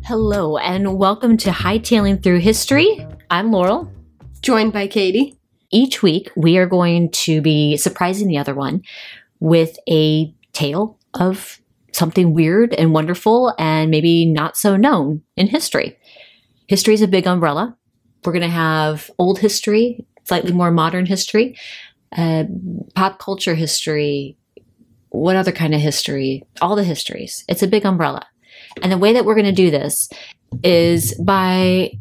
Hello, and welcome to Hightailing Through History. I'm Laurel. Joined by Katie. Each week, we are going to be surprising the other one with a tale of something weird and wonderful and maybe not so known in history. History is a big umbrella. We're going to have old history, slightly more modern history, pop culture history, what other kind of history? All the histories. It's a big umbrella. And the way that we're going to do this is by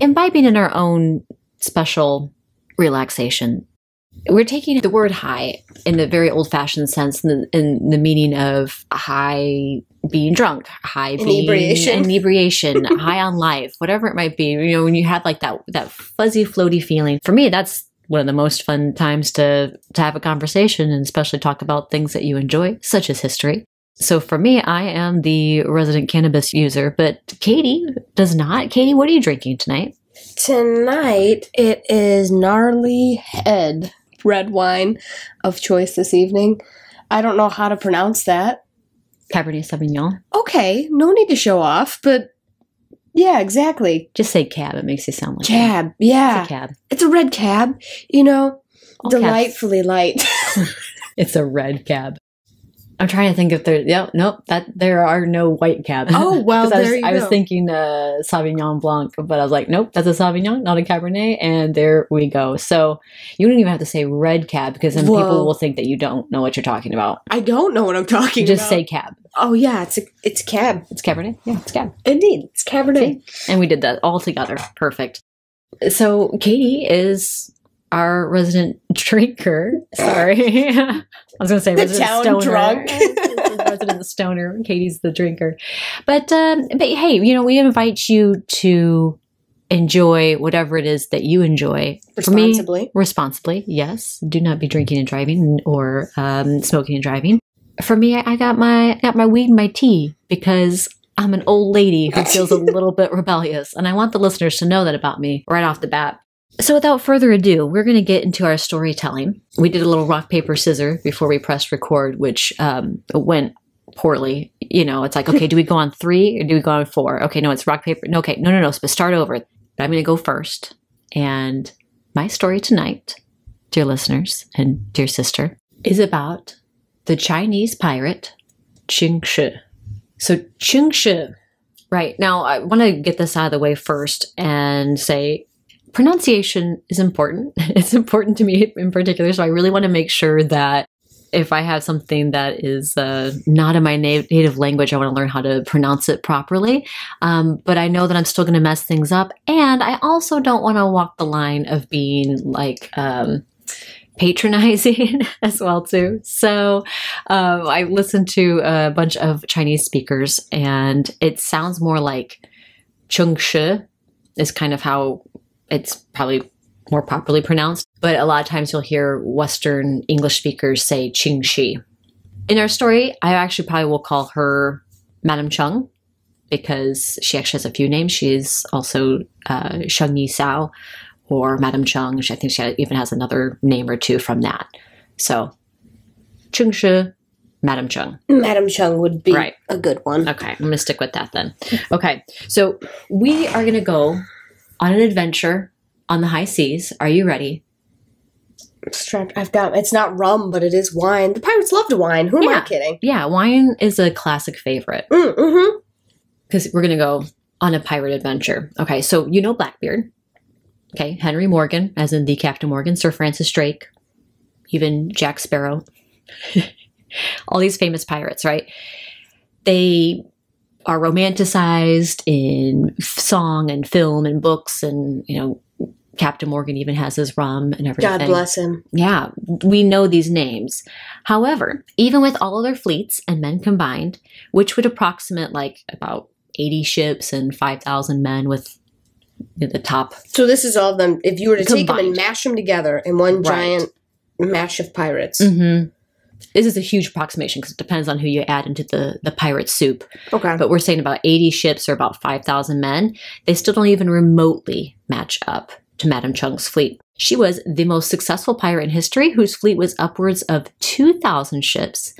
imbibing in our own special relaxation. We're taking the word high in the very old-fashioned sense, in the meaning of high being drunk, high being inebriation, high on life, whatever it might be. You know, when you have like that fuzzy, floaty feeling. For me, that's one of the most fun times to have a conversation and especially talk about things that you enjoy, such as history. So for me, I am the resident cannabis user, but Katie does not. Katie, what are you drinking tonight? Tonight, it is Gnarly Head red wine of choice this evening. I don't know how to pronounce that. Cabernet Sauvignon. Okay, no need to show off, but yeah, exactly. Just say cab. It makes you sound like cab. Yeah. It's a cab. It's a red cab, you know, All delightfully light. It's a red cab. I'm trying to think if there are no white cabs. Oh, well, I was thinking Sauvignon Blanc, but I was like, nope, that's a Sauvignon, not a Cabernet, and there we go. So you don't even have to say red cab because then people will think that you don't know what you're talking about. I don't know what I'm talking about. Just say cab. Oh, yeah, it's cab. It's Cabernet? Yeah, it's cab. Indeed, it's Cabernet. See? And we did that all together. Perfect. So Katie is our resident drinker. Sorry. I was going to say resident stoner. Drunk. Resident stoner. Katie's the drinker. But hey, you know, we invite you to enjoy whatever it is that you enjoy. Responsibly. For me, responsibly, yes. Do not be drinking and driving or smoking and driving. For me, I got my weed and my tea because I'm an old lady who feels a little bit rebellious. And I want the listeners to know that about me right off the bat. So without further ado, we're going to get into our storytelling. We did a little rock, paper, scissors before we pressed record, which went poorly. You know, it's like, okay, do we go on 3 or do we go on 4? Okay, no, it's rock, paper. No, okay, no. So start over. But I'm going to go first. And my story tonight, dear listeners and dear sister, is about the Chinese pirate Qing Shi. So Qing Shi, right. Now, I want to get this out of the way first and say, pronunciation is important. It's important to me in particular. So I really want to make sure that if I have something that is not in my native language, I want to learn how to pronounce it properly. But I know that I'm still going to mess things up. And I also don't want to walk the line of being like patronizing as well too. So I listened to a bunch of Chinese speakers and it sounds more like Chung Shi is kind of how it's probably more properly pronounced, but a lot of times you'll hear Western English speakers say Qing Shi. In our story, I actually probably will call her Madam Chung because she actually has a few names. She is also Sheng Yi Sao or Madam Chung. I think she even has another name or two from that. So Qing Shi, Madam Chung. Madam Chung would be a good one. Okay, I'm going to stick with that then. Okay, so we are going to go on an adventure on the high seas. Are you ready? Strapped. It's not rum, but it is wine. The pirates loved wine. Who am I kidding? Yeah, wine is a classic favorite. Mm-hmm. Because we're going to go on a pirate adventure. Okay, so you know Blackbeard. Okay, Henry Morgan, as in the Captain Morgan, Sir Francis Drake, even Jack Sparrow. All these famous pirates, right? They are romanticized in song and film and books, and you know, Captain Morgan even has his rum and everything. God bless him. Yeah, we know these names. However, even with all of their fleets and men combined, which would approximate like about 80 ships and 5,000 men with the top. So this is all of them. If you were to take them and mash them together in one giant mash of pirates. Mm-hmm. This is a huge approximation because it depends on who you add into the pirate soup. Okay. But we're saying about 80 ships or about 5,000 men. They still don't even remotely match up to Madam Chung's fleet. She was the most successful pirate in history, whose fleet was upwards of 2,000 ships,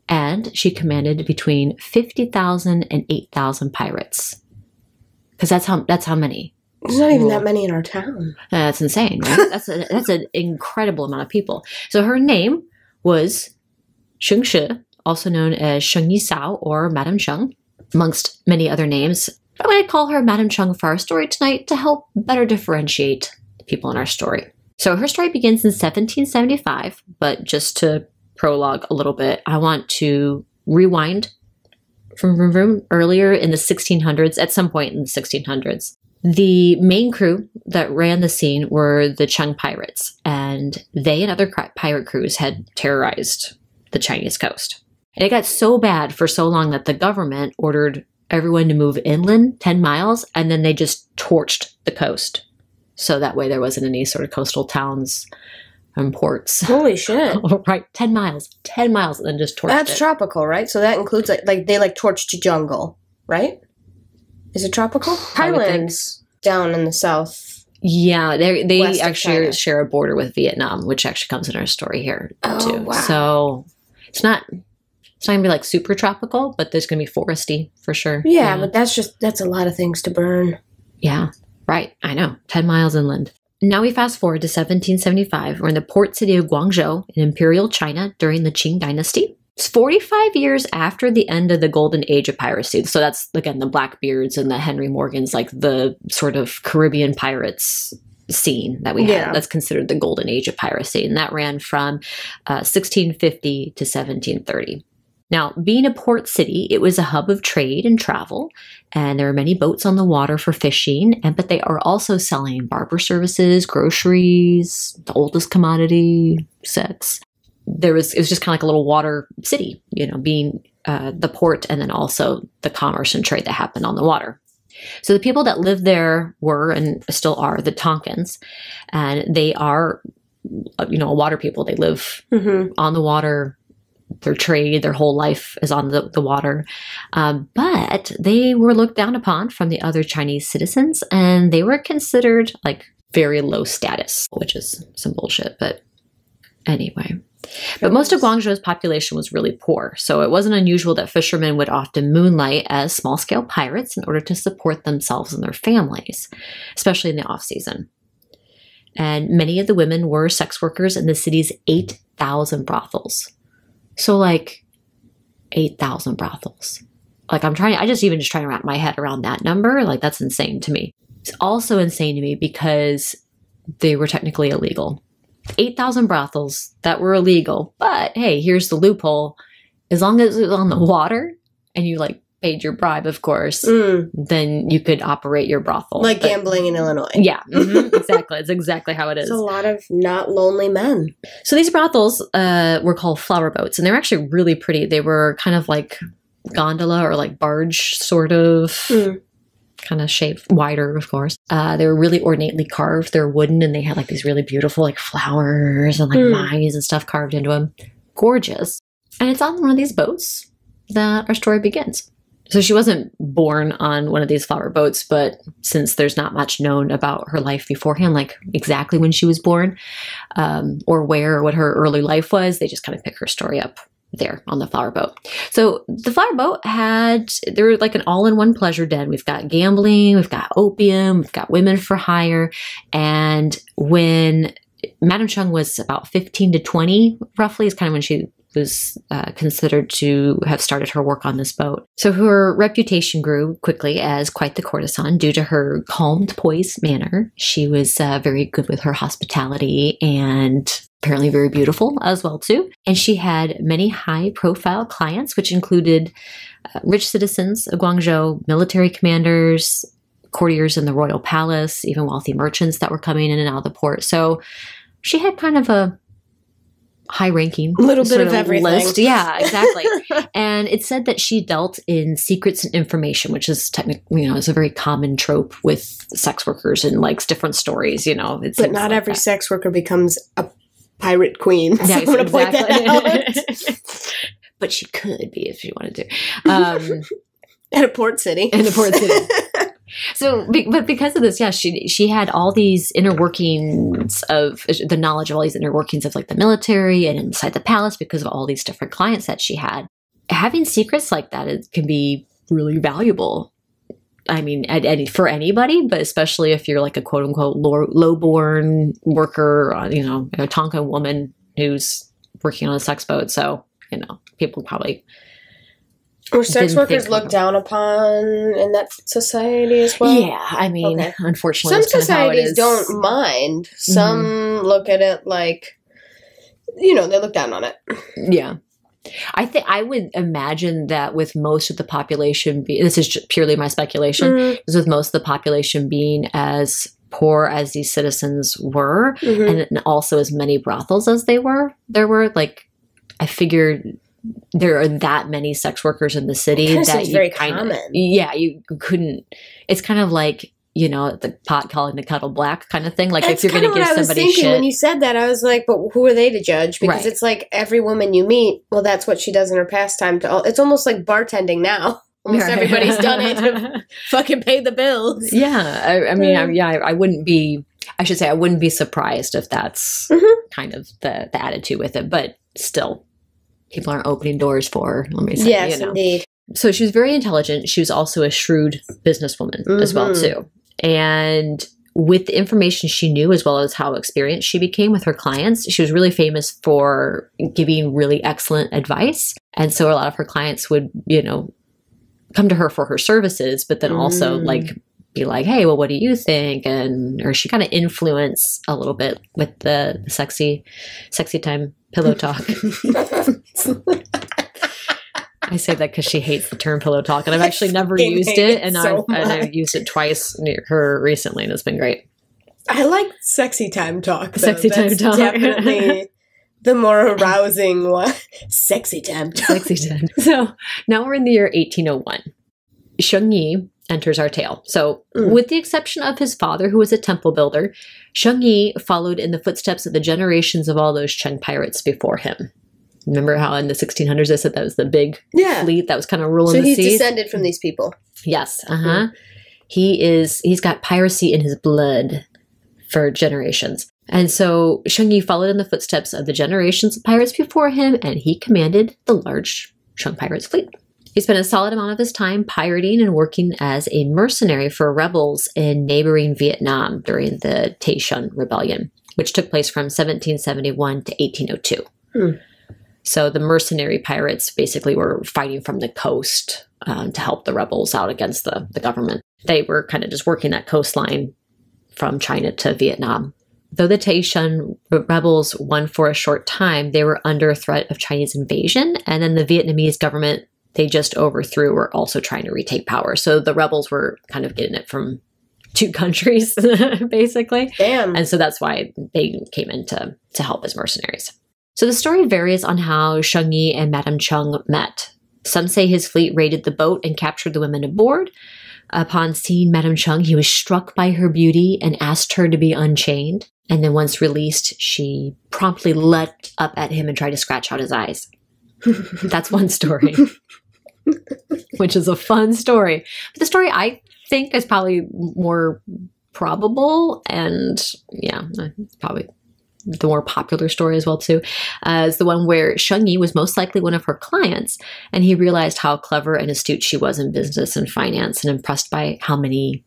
and she commanded between 50,000 and 8,000 pirates. Because that's how many. There's not even that many in our town. That's insane, right? That's an incredible amount of people. So her name was Sheng Shi, also known as Sheng Yisao or Madame Cheng, amongst many other names. I'm going to call her Madame Cheng for our story tonight to help better differentiate the people in our story. So her story begins in 1775, but just to prologue a little bit, I want to rewind from earlier in the 1600s, at some point in the 1600s. The main crew that ran the scene were the Cheng pirates, and they and other pirate crews had terrorized the Chinese coast. And it got so bad for so long that the government ordered everyone to move inland 10 miles, and then they just torched the coast. So that way there wasn't any sort of coastal towns and ports. Holy shit. Right, 10 miles, and then just torched That's it. tropical, right? So that includes, like they torched jungle, right? Is it tropical? Highlands down in the south. Yeah, they West of actually China. share a border with Vietnam, which actually comes in our story here Oh, too. wow. So it's not gonna be like super tropical, but there's gonna be foresty for sure. Yeah, but that's a lot of things to burn. Yeah, right. I know. 10 miles inland. Now we fast forward to 1775. We're in the port city of Guangzhou in Imperial China during the Qing Dynasty. It's 45 years after the end of the golden age of piracy. So that's, again, the Blackbeards and the Henry Morgans, like the sort of Caribbean pirates scene that we had. That's considered the golden age of piracy. And that ran from 1650 to 1730. Now, being a port city, it was a hub of trade and travel, and there were many boats on the water for fishing, but they are also selling barber services, groceries, the oldest commodity, sex. It was just kind of like a little water city, being the port and then also the commerce and trade that happened on the water. So the people that lived there were, and still are, the Tonkins, and they are, a water people. They live on the water. Their trade, their whole life is on the water. But they were looked down upon from the other Chinese citizens, and they were considered like very low status, which is some bullshit. But anyway. But most of Guangzhou's population was really poor, so it wasn't unusual that fishermen would often moonlight as small-scale pirates in order to support themselves and their families, especially in the off-season. And many of the women were sex workers in the city's 8,000 brothels. So like 8,000 brothels. Like I just trying to wrap my head around that number. Like that's insane to me. It's also insane to me because they were technically illegal. 8,000 brothels that were illegal. But hey, here's the loophole. As long as it was on the water and you like paid your bribe, of course, then you could operate your brothel. Like gambling in Illinois. Yeah, exactly. It's exactly how it is. It's a lot of not lonely men. So these brothels were called flower boats, and they were actually really pretty. They were kind of like gondola or like barge sort of kind of shaped, wider, of course. They were really ornately carved. They're wooden, and they had like these really beautiful like flowers and like vines and stuff carved into them. Gorgeous. And it's on one of these boats that our story begins. So she wasn't born on one of these flower boats, but since there's not much known about her life beforehand, like exactly when she was born or where or what her early life was, they just kind of pick her story up there on the flower boat. So the flower boat there was like an all-in-one pleasure den. We've got gambling, we've got opium, we've got women for hire. And when Madame Cheng was about 15 to 20, roughly, is kind of when she was considered to have started her work on this boat. So her reputation grew quickly as quite the courtesan due to her calmed, poised manner. She was very good with her hospitality and apparently very beautiful as well, too. And she had many high-profile clients, which included rich citizens of Guangzhou, military commanders, courtiers in the royal palace, even wealthy merchants that were coming in and out of the port. So she had kind of a high-ranking little bit of everything list. Yeah, exactly. And it said that she dealt in secrets and information, which is technically, is a very common trope with sex workers and likes different stories. But not every sex worker becomes a pirate queen. So Yeah, I'm going to point that out. But she could be if she wanted to. At a port city. In a port city. So, but because of this, yeah, she had all these inner workings of the knowledge of all these inner workings of like the military and inside the palace because of all these different clients that she had. Having secrets like that, it can be really valuable I mean, for anybody, but especially if you're like a quote unquote low-born worker, you know, a Tonkan woman who's working on a sex boat. So, you know, people probably. Were sex workers looked down upon in that society as well? Yeah, I mean, unfortunately, some societies don't mind. Some look at it like, you know, they look down on it. Yeah. I think I would imagine that with most of the population, this is just purely my speculation, is with most of the population being as poor as these citizens were, and also as many brothels as there were, like, I figured there are that many sex workers in the city that you very common. Yeah, you couldn't. It's kind of like, you know, the pot calling the kettle black kind of thing. Like, if you're going to give somebody shit. When you said that, I was like, but who are they to judge? Because it's like every woman you meet, well, that's what she does in her pastime. It's almost like bartending now. Almost everybody's done it to fucking pay the bills. Yeah, I mean, I wouldn't be. I should say I wouldn't be surprised if that's kind of the attitude with it. But still, people aren't opening doors for her. Let me say, yes, you know. Indeed. So she was very intelligent. She was also a shrewd businesswoman as well too. And with the information she knew, as well as how experienced she became with her clients, she was really famous for giving really excellent advice. And so a lot of her clients would, you know, come to her for her services, but then also like be like, hey, well, what do you think? Or she kind of influence a little bit with the sexy time pillow talk. I say that because she hates the term pillow talk, and I've actually never used it, and I've used it twice near her recently, and it's been great. I like sexy time talk. Though. Sexy time talk, definitely the more arousing one. Sexy time talk. Sexy time. So now we're in the year 1801. Sheng Yi enters our tale. So, with the exception of his father, who was a temple builder, Sheng Yi followed in the footsteps of the generations of all those Qing pirates before him. Remember how in the 1600s I said that was the big fleet that was kind of ruling the seas? So he's descended from these people. Yes. He's got piracy in his blood for generations. And so Sheng Yi followed in the footsteps of the generations of pirates before him, and he commanded the large Qing pirates fleet. He spent a solid amount of his time pirating and working as a mercenary for rebels in neighboring Vietnam during the Tay-Shun Rebellion, which took place from 1771 to 1802. So the mercenary pirates basically were fighting from the coast to help the rebels out against the government. They were kind of just working that coastline from China to Vietnam. Though the Tay-Shun rebels won for a short time, they were under threat of Chinese invasion, and then the Vietnamese government they just overthrew were also trying to retake power. So the rebels were kind of getting it from two countries, basically. Damn. And so that's why they came in to help as mercenaries. So the story varies on how Sheng Yi and Madame Chung met. Some say his fleet raided the boat and captured the women aboard. Upon seeing Madame Chung, he was struck by her beauty and asked her to be unchained. And then once released, she promptly leapt up at him and tried to scratch out his eyes. That's one story, which is a fun story. But the story I think is probably more probable, and yeah, probably the more popular story as well too, is the one where Sheng Yi was most likely one of her clients, and he realized how clever and astute she was in business and finance, and impressed by how many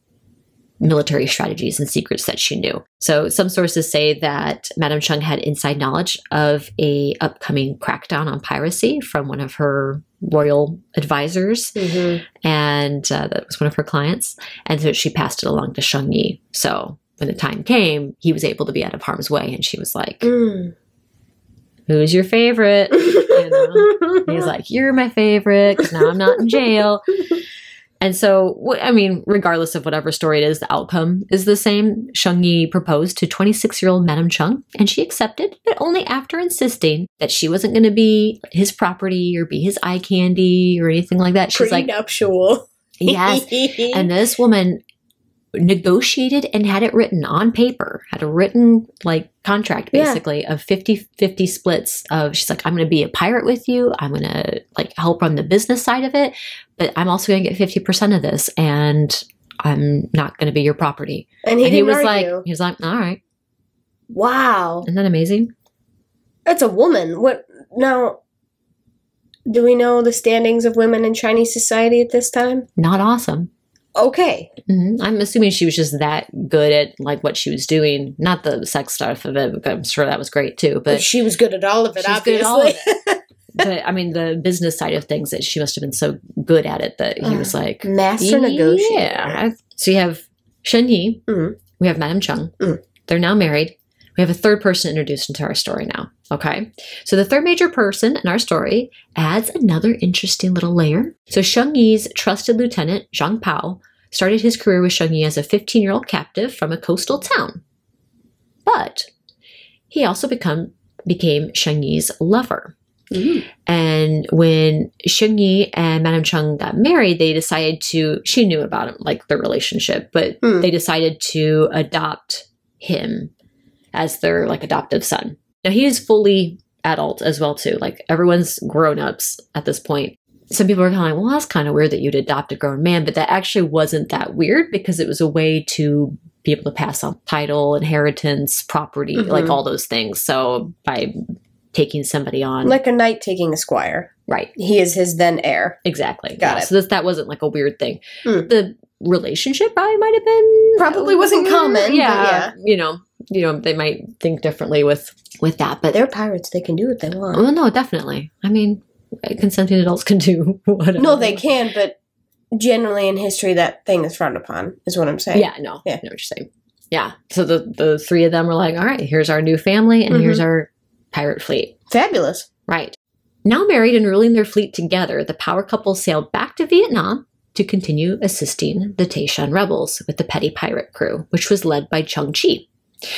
military strategies and secrets that she knew. So some sources say that Madame Chung had inside knowledge of a upcoming crackdown on piracy from one of her royal advisors, and that was one of her clients, and so she passed it along to Sheng Yi. So when the time came, he was able to be out of harm's way, and she was like, who's your favorite? You know? He's like, you're my favorite, because now I'm not in jail. And so, I mean, regardless of whatever story it is, the outcome is the same. Sheng Yi proposed to 26-year-old Madame Chung, and she accepted, but only after insisting that she wasn't going to be his property or be his eye candy or anything like that. She's like, prenuptial. Yes. And this woman negotiated and had it written on paper, had a written like contract basically of 50-50 splits of, she's like, I'm going to be a pirate with you. I'm going to like help run the business side of it, but I'm also going to get 50% of this, and I'm not going to be your property. And he was like, all right. Wow. Isn't that amazing? That's a woman. What now? Do we know the standings of women in Chinese society at this time? Not awesome. Okay. I'm assuming she was just that good at like what she was doing, not the sex stuff of it. I'm sure that was great too, but she was good at all of it. She's obviously. good at all of it. But I mean, the business side of things, that she must have been so good at it that he was like master negotiator. Yeah. So you have Shen Yi, we have Madame Cheng. They're now married. We have a third person introduced into our story now. Okay. So the third major person in our story adds another interesting little layer. So Sheng Yi's trusted lieutenant, Zhang Pao, started his career with Sheng Yi as a 15-year-old captive from a coastal town. But he also became Sheng Yi's lover. And when Sheng Yi and Madame Cheng got married, they decided she knew about him, like their relationship, but they decided to adopt him as their like adoptive son. Now he is fully adult as well too. Like everyone's grown-ups at this point. Some people are kind of like, well, that's kind of weird that you'd adopt a grown man, but that actually wasn't that weird because it was a way to be able to pass on title, inheritance, property, like all those things. So by taking somebody on. Like a knight taking a squire. Right. He is his then heir. Exactly. Got it. So that wasn't like a weird thing. The relationship probably might have been. Probably wasn't common. Yeah. You know, they might think differently with that. But they're pirates. They can do what they want. Well, no, definitely. I mean, consenting adults can do whatever. No, they can, but generally in history, that thing is frowned upon, is what I'm saying. Yeah, no. Yeah. I know what you're saying. Yeah. So the three of them were like, all right, here's our new family and here's our pirate fleet. Fabulous. Right. Now married and ruling their fleet together, the power couple sailed back to Vietnam to continue assisting the Taishan rebels with the petty pirate crew, which was led by Cheng Chi.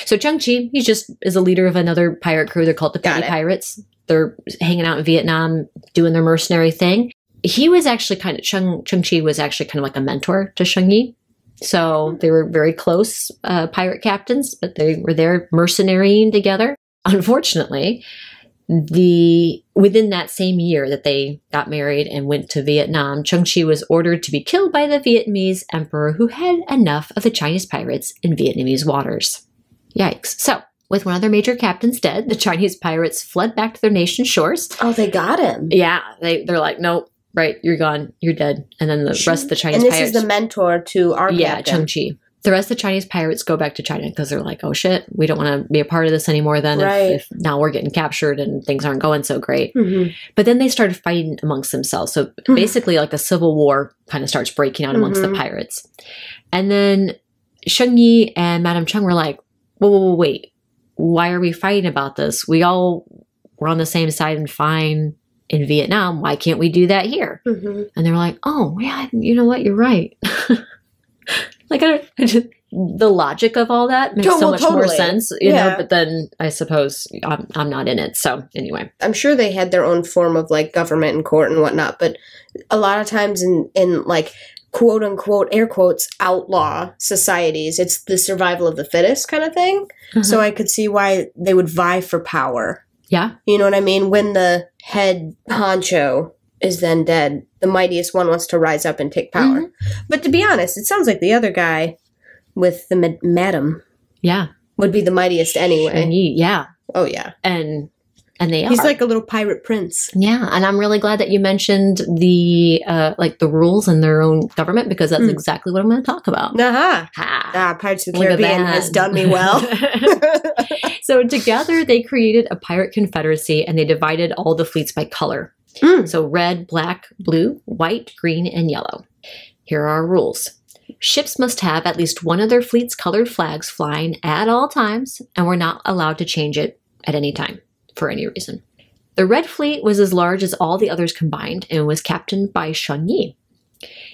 So Cheng Chi, he just is a leader of another pirate crew. They're called the Petty Pirates. They're hanging out in Vietnam, doing their mercenary thing. He was actually Cheng Chi was actually kind of like a mentor to Sheng Yi. So they were very close pirate captains, but they were there mercenarying together. Unfortunately, within that same year that they got married and went to Vietnam, Cheng Chi was ordered to be killed by the Vietnamese emperor who had enough of the Chinese pirates in Vietnamese waters. Yikes. So, with one of their major captains dead, the Chinese pirates fled back to their nation's shores. Oh, they got him. Yeah. They're like, nope, right, you're gone, you're dead. And then the rest of the Chinese pirates. And this is the mentor to our captain. Yeah, Cheng Chi. The rest of the Chinese pirates go back to China because they're like, oh shit, we don't want to be a part of this anymore then if now we're getting captured and things aren't going so great. But then they started fighting amongst themselves. So basically like a civil war kind of starts breaking out amongst the pirates. And then Sheng Yi and Madame Cheng were like, whoa, wait, why are we fighting about this? We all were on the same side and fine in Vietnam. Why can't we do that here? And they're like, oh yeah, you know what? You're right. Like the logic of all that makes so much more sense, you know, but then I suppose I'm not in it. So anyway. I'm sure they had their own form of like government and court and whatnot, but a lot of times in like quote unquote, air quotes, outlaw societies, it's the survival of the fittest kind of thing. So I could see why they would vie for power. Yeah. You know what I mean? When the head honcho is then dead, the mightiest one wants to rise up and take power. But to be honest, it sounds like the other guy with the madam would be the mightiest anyway. And yeah. Oh, yeah. And they are. He's like a little pirate prince. Yeah. And I'm really glad that you mentioned the rules in their own government because that's exactly what I'm going to talk about. Pirates of the Caribbean has done me well. So together they created a pirate confederacy and they divided all the fleets by color. So red, black, blue, white, green, and yellow. Here are our rules. Ships must have at least one of their fleet's colored flags flying at all times, and we're not allowed to change it at any time for any reason. The red fleet was as large as all the others combined and was captained by Sheng Yi.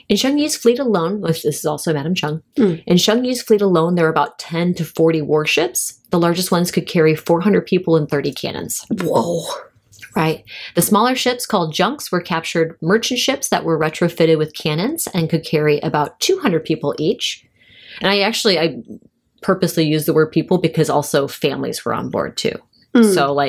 In Sheng Yi's fleet alone, which this is also Madame Cheng, in Sheng Yi's fleet alone, there were about 10 to 40 warships. The largest ones could carry 400 people and 30 cannons. Whoa. Right. The smaller ships called junks were captured merchant ships that were retrofitted with cannons and could carry about 200 people each. And I purposely used the word people because also families were on board too. So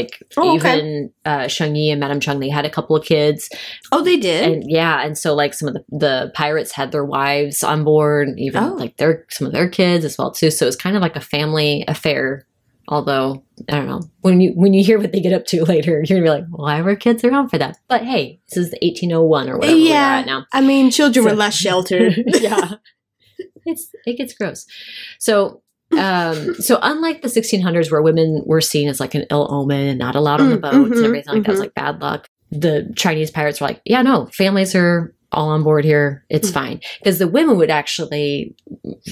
even Sheng Yi and Madame Cheng, they had a couple of kids. Oh, they did? And yeah. And so like some of the pirates had their wives on board, even like some of their kids as well too. So it was kind of like a family affair. Although, I don't know, when you hear what they get up to later, you're going to be like, why were kids around for that? But hey, this is 1801 or whatever we are at now. I mean, children were less sheltered. Yeah. it gets gross. So so unlike the 1600s where women were seen as like an ill omen and not allowed on the boats and everything like that, was like bad luck, the Chinese pirates were like, yeah, no, families are all on board here. It's fine. Because the women would actually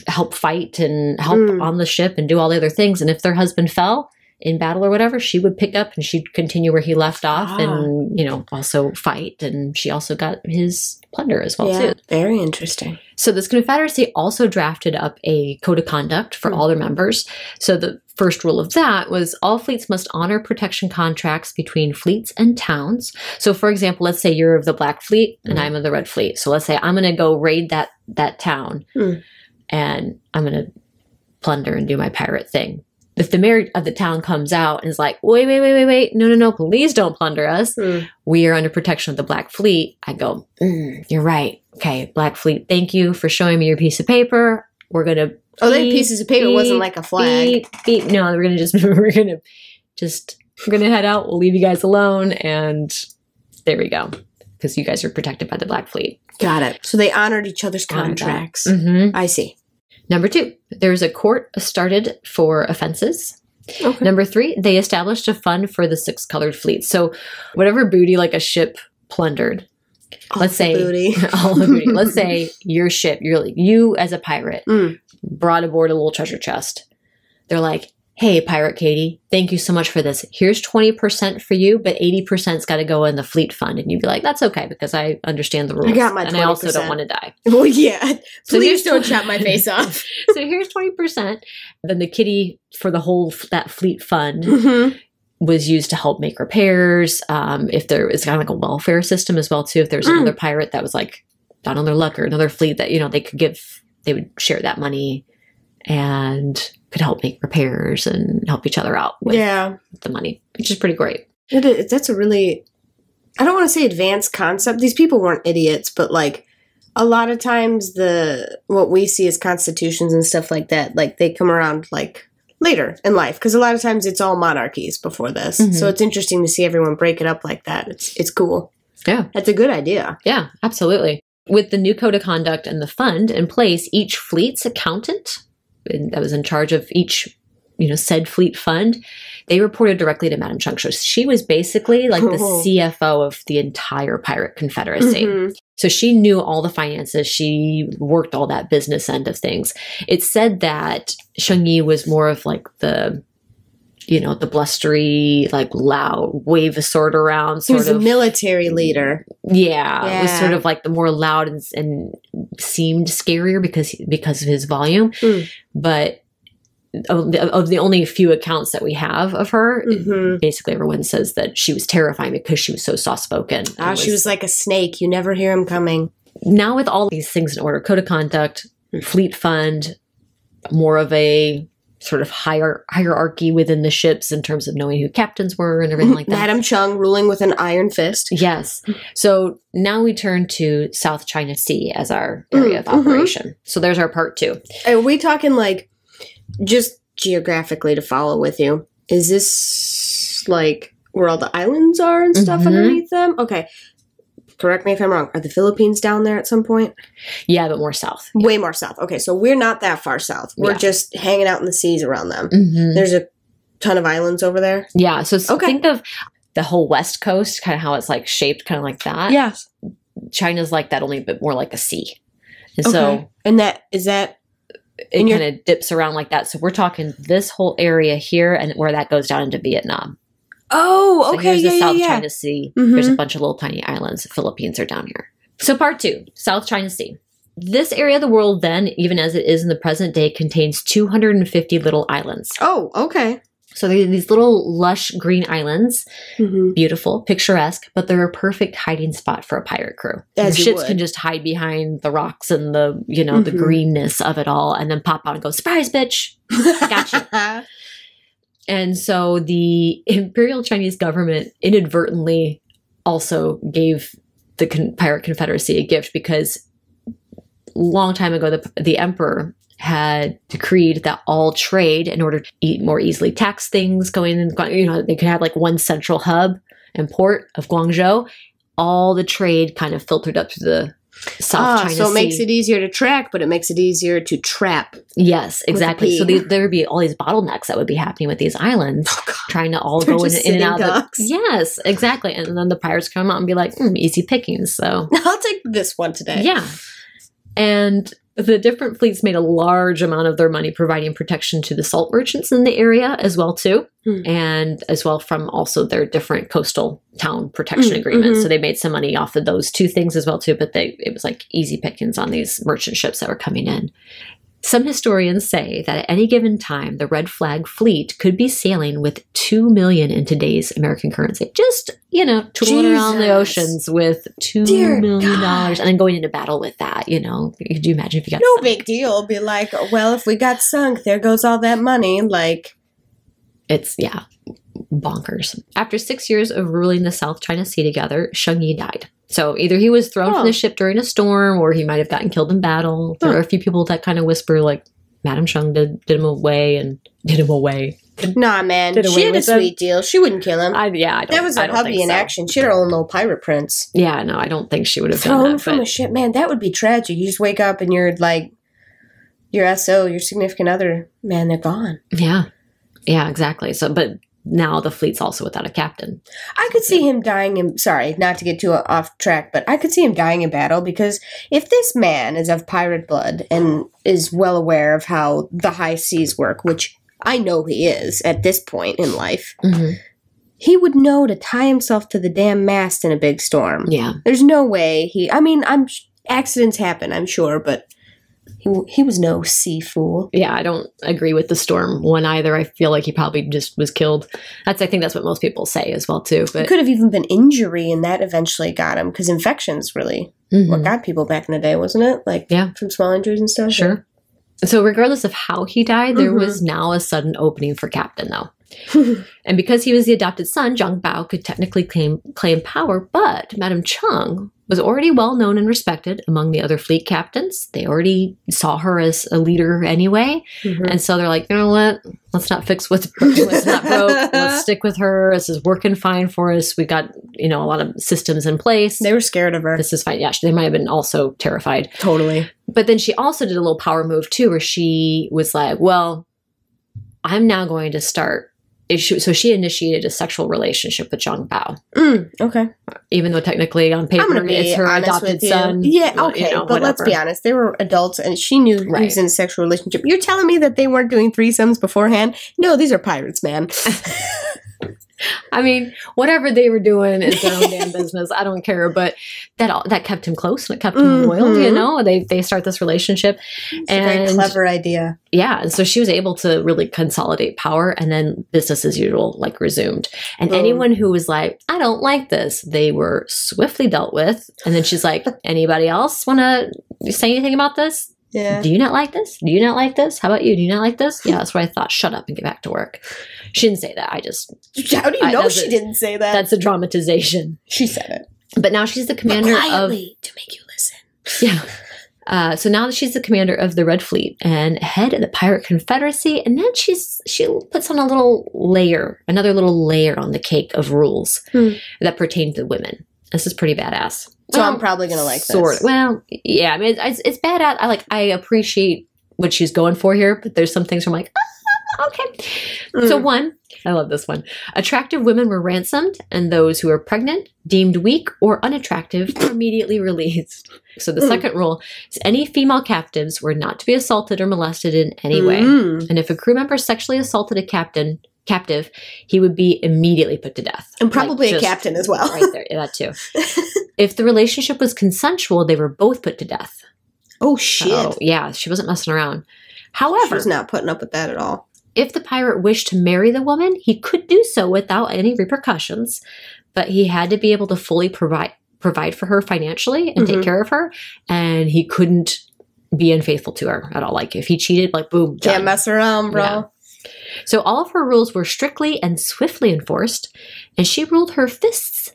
help fight and help on the ship and do all the other things. And if their husband fell in battle or whatever, she would pick up and she'd continue where he left off and, you know, also fight. And she also got his plunder as well, too. Very interesting. So this confederacy also drafted up a code of conduct for all their members. So the first rule of that was all fleets must honor protection contracts between fleets and towns. So for example, let's say you're of the Black Fleet and I'm of the Red Fleet. So let's say I'm going to go raid that town and I'm going to plunder and do my pirate thing. If the mayor of the town comes out and is like, wait, no, please don't plunder us. We are under protection of the Black Fleet. I go, you're right. Okay, Black Fleet, thank you for showing me your piece of paper. We're going to they pieces of paper wasn't like a flag. No, we're going to head out. We'll leave you guys alone. And there we go. Because you guys are protected by the Black Fleet. Got it. So they honored each other's contracts. I see. Number 2, there's a court started for offenses. Okay. Number 3, they established a fund for the 6 colored fleets. So whatever booty like a ship plundered, let's say all the booty. Let's say your ship, you as a pirate brought aboard a little treasure chest. They're like, hey, Pirate Katie, thank you so much for this. Here's 20% for you, but 80%'s got to go in the fleet fund. And you'd be like, that's okay because I understand the rules. I got my 20%. And I also don't want to die. Well, yeah. Please don't chop my face off. So here's 20%. Then the kitty for the whole, that fleet fund was used to help make repairs. If there was kind of like a welfare system as well, too. If there's another pirate that was like down on their luck or another fleet that, you know, they would share that money and could help make repairs and help each other out with the money, which is pretty great. That's a really, I don't want to say advanced concept. These people weren't idiots, but like a lot of times what we see as constitutions and stuff like that, like they come around like later in life. Because a lot of times it's all monarchies before this. So it's interesting to see everyone break it up like that. It's cool. Yeah. That's a good idea. Yeah, absolutely. With the new code of conduct and the fund in place, each fleet's accountant that was in charge of each, said fleet fund, they reported directly to Madame Chung. So she was basically like the CFO of the entire pirate confederacy. So she knew all the finances. She worked all that business end of things. It said that Sheng Yi was more of like the blustery, like loud, wave a sword around. He was a military leader. Yeah, it was sort of like the more loud and seemed scarier because of his volume. But of the only few accounts that we have of her, basically everyone says that she was terrifying because she was so soft-spoken. She was like a snake. You never hear him coming. Now with all these things in order, code of conduct, fleet fund, more of a sort of hierarchy within the ships in terms of knowing who captains were and everything like that. Madame Chung ruling with an iron fist. Yes. So now we turn to South China Sea as our area of operation. So there's our part 2. Are we talking like just geographically to follow with you? Is this like where all the islands are and stuff underneath them? Okay. Correct me if I'm wrong. Are the Philippines down there at some point? Yeah, but more south. Way more south. Okay, so we're not that far south. We're just hanging out in the seas around them. There's a ton of islands over there. Yeah, so think of the whole west coast, kind of how it's like shaped kind of like that. Yes. China's like that, only a bit more like a sea. And so... And that, is that... It kind of dips around like that. So we're talking this whole area here and where that goes down into Vietnam. Oh, okay. So here's the South China Sea. There's a bunch of little tiny islands. The Philippines are down here. So part 2, South China Sea. This area of the world then, even as it is in the present day, contains 250 little islands. Oh, okay. So these little lush green islands, beautiful, picturesque, but they're a perfect hiding spot for a pirate crew. The ships can just hide behind the rocks and the, the greenness of it all and then pop out and go, surprise, bitch. Gotcha. And so the Imperial Chinese government inadvertently also gave the Pirate Confederacy a gift because a long time ago, the emperor had decreed that all trade, in order to more easily tax things going in, they could have like one central hub and port of Guangzhou. All the trade kind of filtered up to the South China Sea. So it makes it easier to track, but it makes it easier to trap. Yes, exactly. So P. there would be all these bottlenecks that would be happening with these islands, trying to all They're go in just and out. sitting ducks. Yes, exactly. And then the pirates come out and be like, easy pickings. So I'll take this one today. yeah. And the different fleets made a large amount of their money providing protection to the salt merchants in the area as well too, and as well from also their different coastal town protection agreements. So they made some money off of those two things as well too, but it was like easy pickings on these merchant ships that were coming in. Some historians say that at any given time, the Red Flag fleet could be sailing with $2 million in today's American currency. Just, tooling around the oceans with $2 million and then going into battle with that, Could you imagine if you got No sunk? big deal. Be like, well, if we got sunk, there goes all that money. Like, It's, bonkers. After 6 years of ruling the South China Sea together, Sheng Yi died. So either he was thrown from the ship during a storm, or he might have gotten killed in battle. There are a few people that kind of whisper, like, Madame Sheng did him away. nah, man. Did She away had a with him. sweet deal. She wouldn't kill him. I don't. That was I her don't hubby think in so. action. She had her own little pirate prince. Yeah, no, I don't think she would have done Thrown that. from But a ship, man. That would be tragic. You just wake up and you're like, your SO, your significant other, man, they're gone. yeah, exactly. So, but now the fleet's also without a captain. I could see him dying in, sorry, not to get too off track, but I could see him dying in battle because if this man is of pirate blood and is well aware of how the high seas work, which I know he is at this point in life, he would know to tie himself to the damn mast in a big storm. Yeah. There's no way accidents happen, I'm sure, but he was no sea fool. Yeah, I don't agree with the storm one either. I feel like he probably just was killed. I think that's what most people say as well too. But It could have even been injury, and that eventually got him, because infections really what got people back in the day, wasn't it? Like, from small injuries and stuff. Sure. So regardless of how he died, there was now a sudden opening for captain, though. And because he was the adopted son, Zhang Bao could technically claim power, but Madame Cheng was already well known and respected among the other fleet captains. They already saw her as a leader anyway. And so they're like, you know what? Let's not fix what's not broke. Let's stick with her. This is working fine for us. We got, a lot of systems in place. They were scared of her. This is fine. Yeah, they might have been also terrified. Totally. But then she also did a little power move too, where she was like, well, I'm now going to start. So she initiated a sexual relationship with Zhang Bao. Okay. Even though technically on paper it's her adopted son. Yeah, okay. But let's be honest. They were adults and she knew he was in a sexual relationship. You're telling me that they weren't doing threesomes beforehand? No, these are pirates, man. I mean, whatever they were doing is their own damn business. I don't care. But that kept him close and it kept him loyal, They start this relationship. It's a very clever idea. Yeah. And so she was able to really consolidate power, and then business as usual, resumed. And anyone who was like, I don't like this, they were swiftly dealt with. And then she's like, anybody else want to say anything about this? Yeah. Do you not like this? Do you not like this? How about you? Do you not like this? Yeah, that's what I thought. Shut up and get back to work. She didn't say that. How do you know she didn't say that? That's a dramatization. She said it. But now she's the commander quietly, to make you listen. Yeah. So now she's the commander of the Red Fleet and head of the Pirate Confederacy. And then she puts on another little layer on the cake of rules that pertain to women. This is pretty badass. So I'm probably going to like this. Well, yeah. I mean, it's badass. I appreciate what she's going for here, but there's some things where I'm like, okay. So one, I love this one. Attractive women were ransomed, and those who were pregnant, deemed weak, or unattractive were immediately released. So the second rule is any female captives were not to be assaulted or molested in any way. And if a crew member sexually assaulted a captive, he would be immediately put to death. And probably a captain as well. Right there, that too. If the relationship was consensual, they were both put to death. Oh, shit. So, yeah, she wasn't messing around. However, she was not putting up with that at all. If the pirate wished to marry the woman, he could do so without any repercussions, but he had to be able to fully provide for her financially and take care of her, and he couldn't be unfaithful to her at all. Like, if he cheated, boom, done. Can't mess around, bro. Yeah. So all of her rules were strictly and swiftly enforced, and she ruled her fists.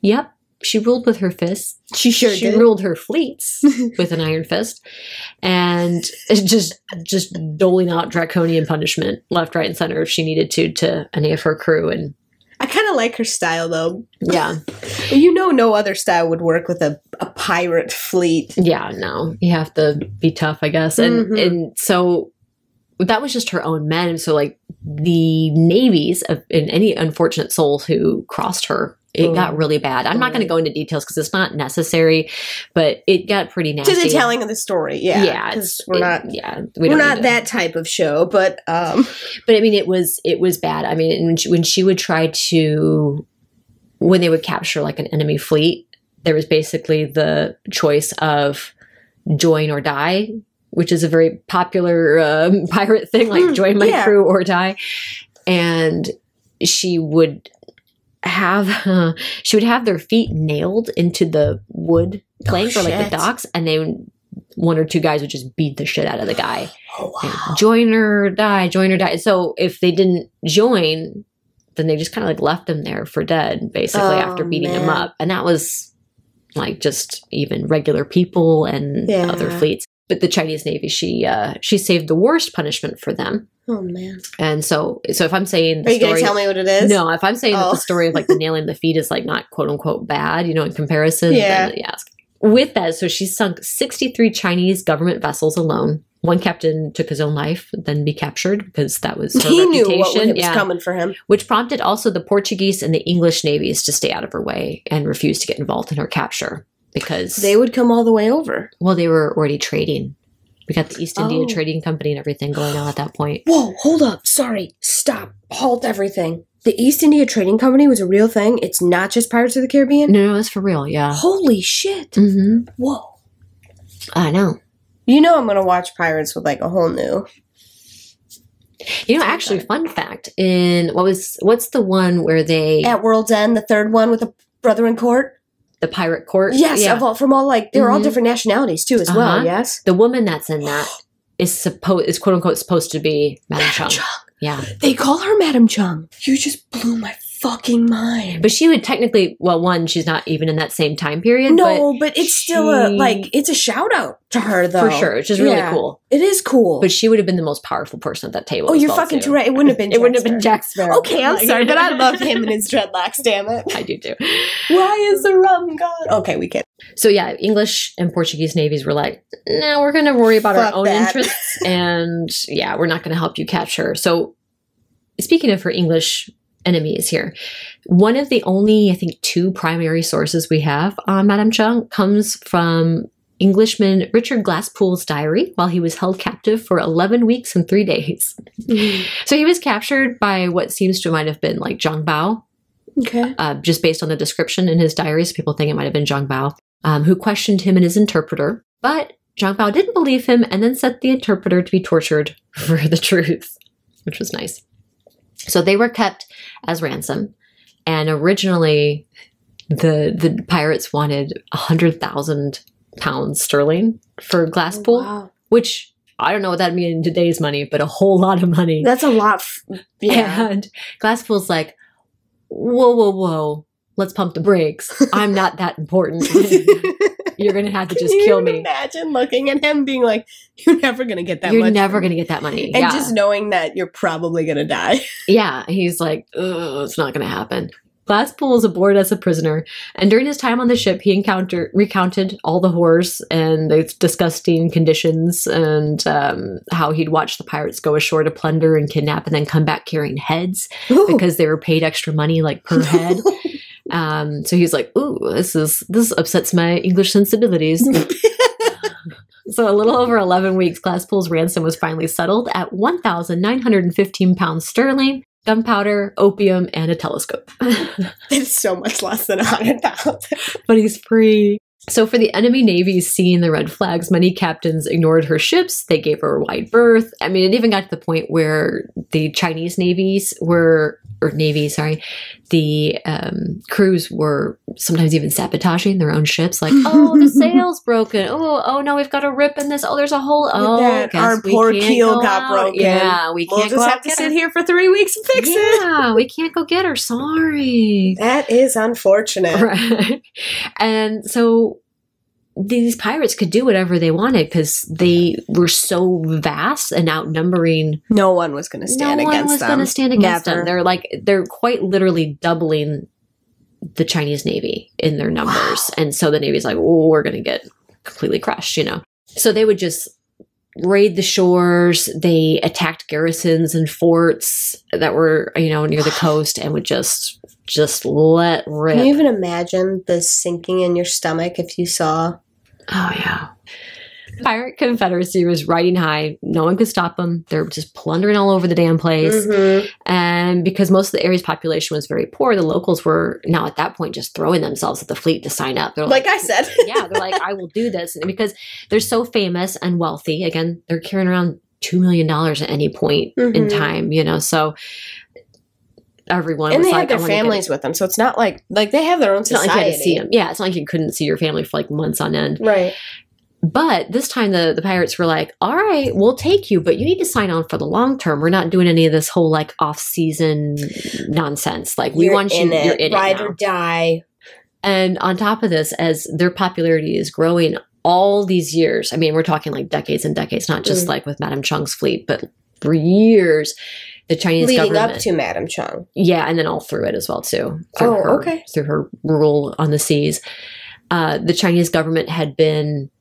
Yep, she ruled with her fists. She did. Ruled her fleets with an iron fist, and just doling out draconian punishment left, right, and center if she needed to any of her crew. And I kind of like her style, though. Yeah. You know, no other style would work with a pirate fleet. Yeah, no. You have to be tough, I guess. And so that was just her own men. So, like, the navies of and any unfortunate souls who crossed her, it got really bad. I'm not going to go into details because it's not necessary, but it got pretty nasty. To the telling of the story, yeah. Yeah, because we're not that type of show, but I mean, it was bad. I mean, when she would try to, when they would capture like an enemy fleet, there was basically the choice of join or die, which is a very popular pirate thing, like join my crew or die. And she would have their feet nailed into the wood plank or like the docks, and then one or two guys would just beat the shit out of the guy. Oh, wow. Join or die, join or die. So if they didn't join, then they just kind of like left him there for dead, basically, after beating him up. And that was like just even regular people and other fleets. But the Chinese Navy, she saved the worst punishment for them. Oh, man. And so if I'm saying Are you going to tell me what it is? No, if I'm saying that the story of like the nailing the feet is like not quote unquote bad, you know, in comparison, then yes. With that, so she sunk 63 Chinese government vessels alone. One captain took his own life, then be captured because that was her reputation. He knew what was coming for him. Which prompted also the Portuguese and the English navies to stay out of her way and refuse to get involved in her capture because they would come all the way over. Well, they were already trading. We got the East India Trading Company and everything going on at that point. Whoa, hold up. Sorry. Stop. Halt everything. The East India Trading Company was a real thing? It's not just Pirates of the Caribbean? No, it's for real, yeah. Holy shit. Mm-hmm. Whoa. I know. You know I'm going to watch Pirates with like a whole new... You know, actually, fun fact, what's the one where they... At World's End, the third one with the Brother in Court? The pirate court? Yes, they were all different nationalities too, as well, yes? The woman that's in that is quote unquote supposed to be Madame Chung. Yeah. They call her Madame Chung. You just blew my fucking mind. But she would technically, well, one, she's not even in that same time period. No, but it's still it's a shout out to her, though. For sure, which is really cool. It is cool. But she would have been the most powerful person at that table. Oh, you're fucking too right. It wouldn't have been It wouldn't have been Jack Sparrow. Okay, I'm sorry, but I love him and his dreadlocks, damn it. I do too. Why is the rum gone? Okay, we can. So yeah, English and Portuguese navies were like, no, we're going to worry about our own interests. And yeah, we're not going to help you capture. So speaking of her English enemies here, one of the only, I think, two primary sources we have on Madame Chung comes from Englishman Richard Glasspool's diary while he was held captive for 11 weeks and 3 days. Mm-hmm. So he was captured by what seems to might have been like Zhang Bao. Okay. Just based on the description in his diaries, people think it might have been Zhang Bao, who questioned him and his interpreter. But Zhang Bao didn't believe him and then set the interpreter to be tortured for the truth, which was nice. So they were kept as ransom. And originally, the pirates wanted 100,000 pounds sterling for Glasspool, which I don't know what that means in today's money, but a whole lot of money. That's a lot. And Glasspool's like, whoa, let's pump the brakes. I'm not that important. You're going to have to just kill me. Imagine looking at him being like, you're never going to get that money. You're never going to get that money. And just knowing that you're probably going to die. Yeah. He's like, it's not going to happen. Glasspool is aboard as a prisoner, and during his time on the ship, he recounted all the horrors and the disgusting conditions and how he'd watched the pirates go ashore to plunder and kidnap and then come back carrying heads because they were paid extra money, like per head. So he's like, ooh, this upsets my English sensibilities. So a little over 11 weeks, Glasspool's ransom was finally settled at 1,915 pounds sterling, gunpowder, opium, and a telescope. It's so much less than 100,000. But he's free. So for the enemy navies seeing the red flags, many captains ignored her ships. They gave her a wide berth. I mean, it even got to the point where the Chinese the crews were sometimes even sabotaging their own ships. Like, oh, the sail's broken. Oh no, we've got a rip in this. Oh, there's a hole. Oh, our poor keel got broken. Yeah, we'll just have to sit here for 3 weeks and fix it. Yeah, we can't go get her. Sorry. That is unfortunate. Right. And so these pirates could do whatever they wanted because they were so vast and outnumbering. No one was going to stand against them. No one was going to stand against them. They're quite literally doubling the Chinese Navy in their numbers. Wow. And so the Navy's like, oh, we're going to get completely crushed, you know. So they would just raid the shores. They attacked garrisons and forts that were, you know, near the coast and would just let rip. Can you even imagine the sinking in your stomach if you saw? Oh, yeah. The Pirate Confederacy was riding high. No one could stop them. They were just plundering all over the damn place. Mm-hmm. And because most of the area's population was very poor, the locals were now at that point just throwing themselves at the fleet to sign up. They're like I said. Yeah, they're like, I will do this. And because they're so famous and wealthy. Again, they're carrying around $2 million at any point in time, you know, so everyone and was they like, have their families with them, so it's not like they have their own society. It's not like you had to see them. Yeah, it's not like you couldn't see your family for like months on end. Right. But this time the pirates were like, all right, we'll take you, but you need to sign on for the long term. We're not doing any of this whole like off-season nonsense. Like we want you, you're in it, ride or die. And on top of this, as their popularity is growing all these years, I mean, we're talking like decades and decades, not just like with Madame Chung's fleet, but for years, the Chinese government. Leading up to Madame Chung. Yeah, and then all through it as well, too. Through her rule on the seas. The Chinese government had been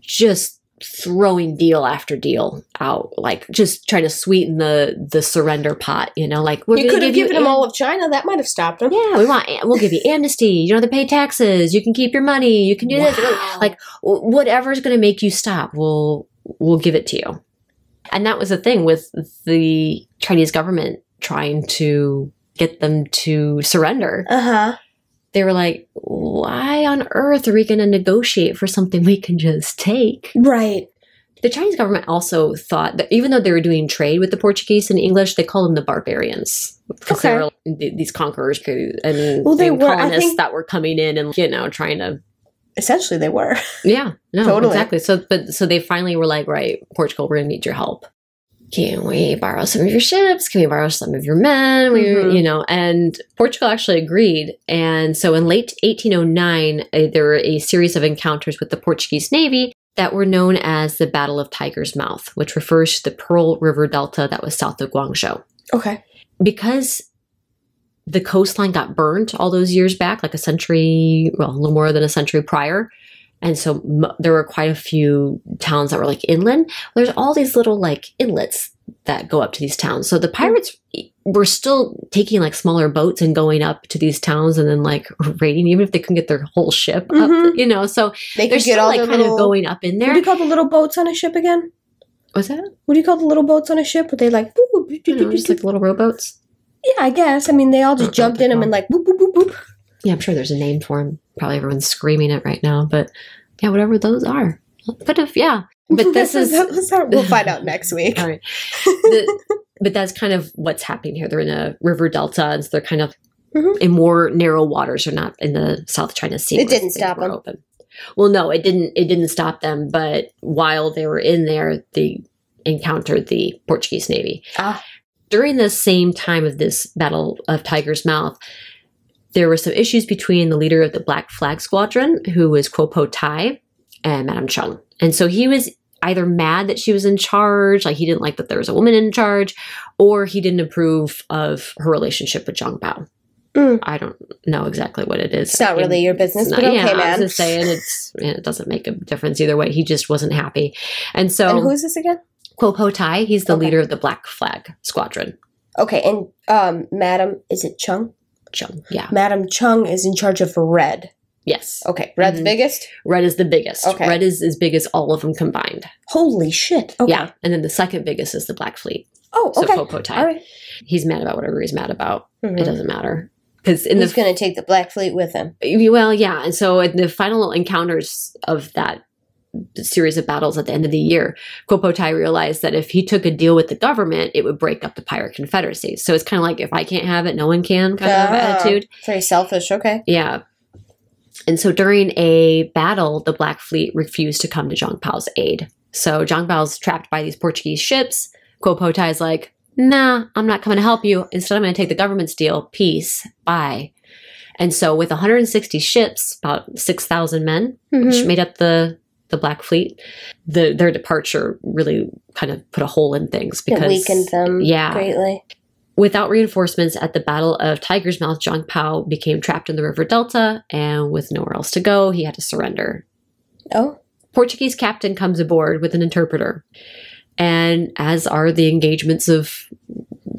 just throwing deal after deal out, like just trying to sweeten the surrender pot, you know, like you could have given them all of China. That might have stopped them. Yeah, we'll give you amnesty. You don't have to pay taxes. You can keep your money. You can do this. Like whatever's going to make you stop, we'll give it to you. And that was the thing with the Chinese government trying to get them to surrender. They were like, why on earth are we going to negotiate for something we can just take? Right. The Chinese government also thought that even though they were doing trade with the Portuguese and English, they called them the barbarians. Because they were these conquerors and colonists that were coming in and, you know, trying to... Essentially, they were. Yeah. No, totally. Exactly. So they finally were like, right, Portugal, we're going to need your help. Can we borrow some of your ships? Can we borrow some of your men? You know, and Portugal actually agreed. And so in late 1809, there were a series of encounters with the Portuguese Navy that were known as the Battle of Tiger's Mouth, which refers to the Pearl River Delta that was south of Guangzhou. Okay. Because the coastline got burnt all those years back, like a little more than a century prior. And so there were quite a few towns that were like inland. There's all these little like inlets that go up to these towns. So the pirates were still taking like smaller boats and going up to these towns and then like raiding, even if they couldn't get their whole ship up, you know. So they're still like kind of going up in there. What do you call the little boats on a ship again? What's that? What do you call the little boats on a ship? Were they like just like little rowboats? Yeah, I guess. I mean, they all just jumped in them and like boop, boop, boop, boop. Yeah, I'm sure there's a name for them. Probably everyone's screaming it right now, but yeah, whatever those are. But this is... We'll find out next week. All right. But that's kind of what's happening here. They're in a river delta, and so they're kind of in more narrow waters. They're not in the South China Sea. It didn't stop them. Open. Well, no, it didn't stop them, but while they were in there, they encountered the Portuguese Navy. During the same time of this Battle of Tiger's Mouth, there were some issues between the leader of the Black Flag Squadron, who was Quo Po Tai, and Madame Chung. And so he was either mad that she was in charge, like he didn't like that there was a woman in charge, or he didn't approve of her relationship with Zhang Bao. I don't know exactly what it is. It's not really your business, but okay, man. I was just saying it doesn't make a difference either way. He just wasn't happy. And who is this again? Quo Po Tai. He's the leader of the Black Flag Squadron. Okay, and Madame, is it Chung? Chung, yeah. Madame Chung is in charge of Red. Yes. Okay. Red's biggest? Red is the biggest. Okay. Red is as big as all of them combined. Holy shit. Okay. Yeah. And then the second biggest is the Black Fleet. Oh, okay. So Quo Po Tai. All right. He's mad about whatever he's mad about. It doesn't matter. Because he's going to take the Black Fleet with him. Well, yeah. And so in the final encounters of that series of battles at the end of the year, Quo Po Tai realized that if he took a deal with the government, it would break up the Pirate Confederacy. So it's kind of like, if I can't have it, no one can kind of attitude. Very selfish. Okay. Yeah. And so during a battle, the Black Fleet refused to come to Zhang Bao's aid. So Zhang Bao's trapped by these Portuguese ships. Quo Po Tai is like, nah, I'm not coming to help you. Instead, I'm going to take the government's deal. Peace. Bye. And so with 160 ships, about 6,000 men, which made up the Black Fleet, their departure really kind of put a hole in things because it weakened them greatly. Without reinforcements at the Battle of Tiger's Mouth, Zhang Pao became trapped in the river delta, and with nowhere else to go, he had to surrender. Oh. Portuguese captain comes aboard with an interpreter. And as are the engagements of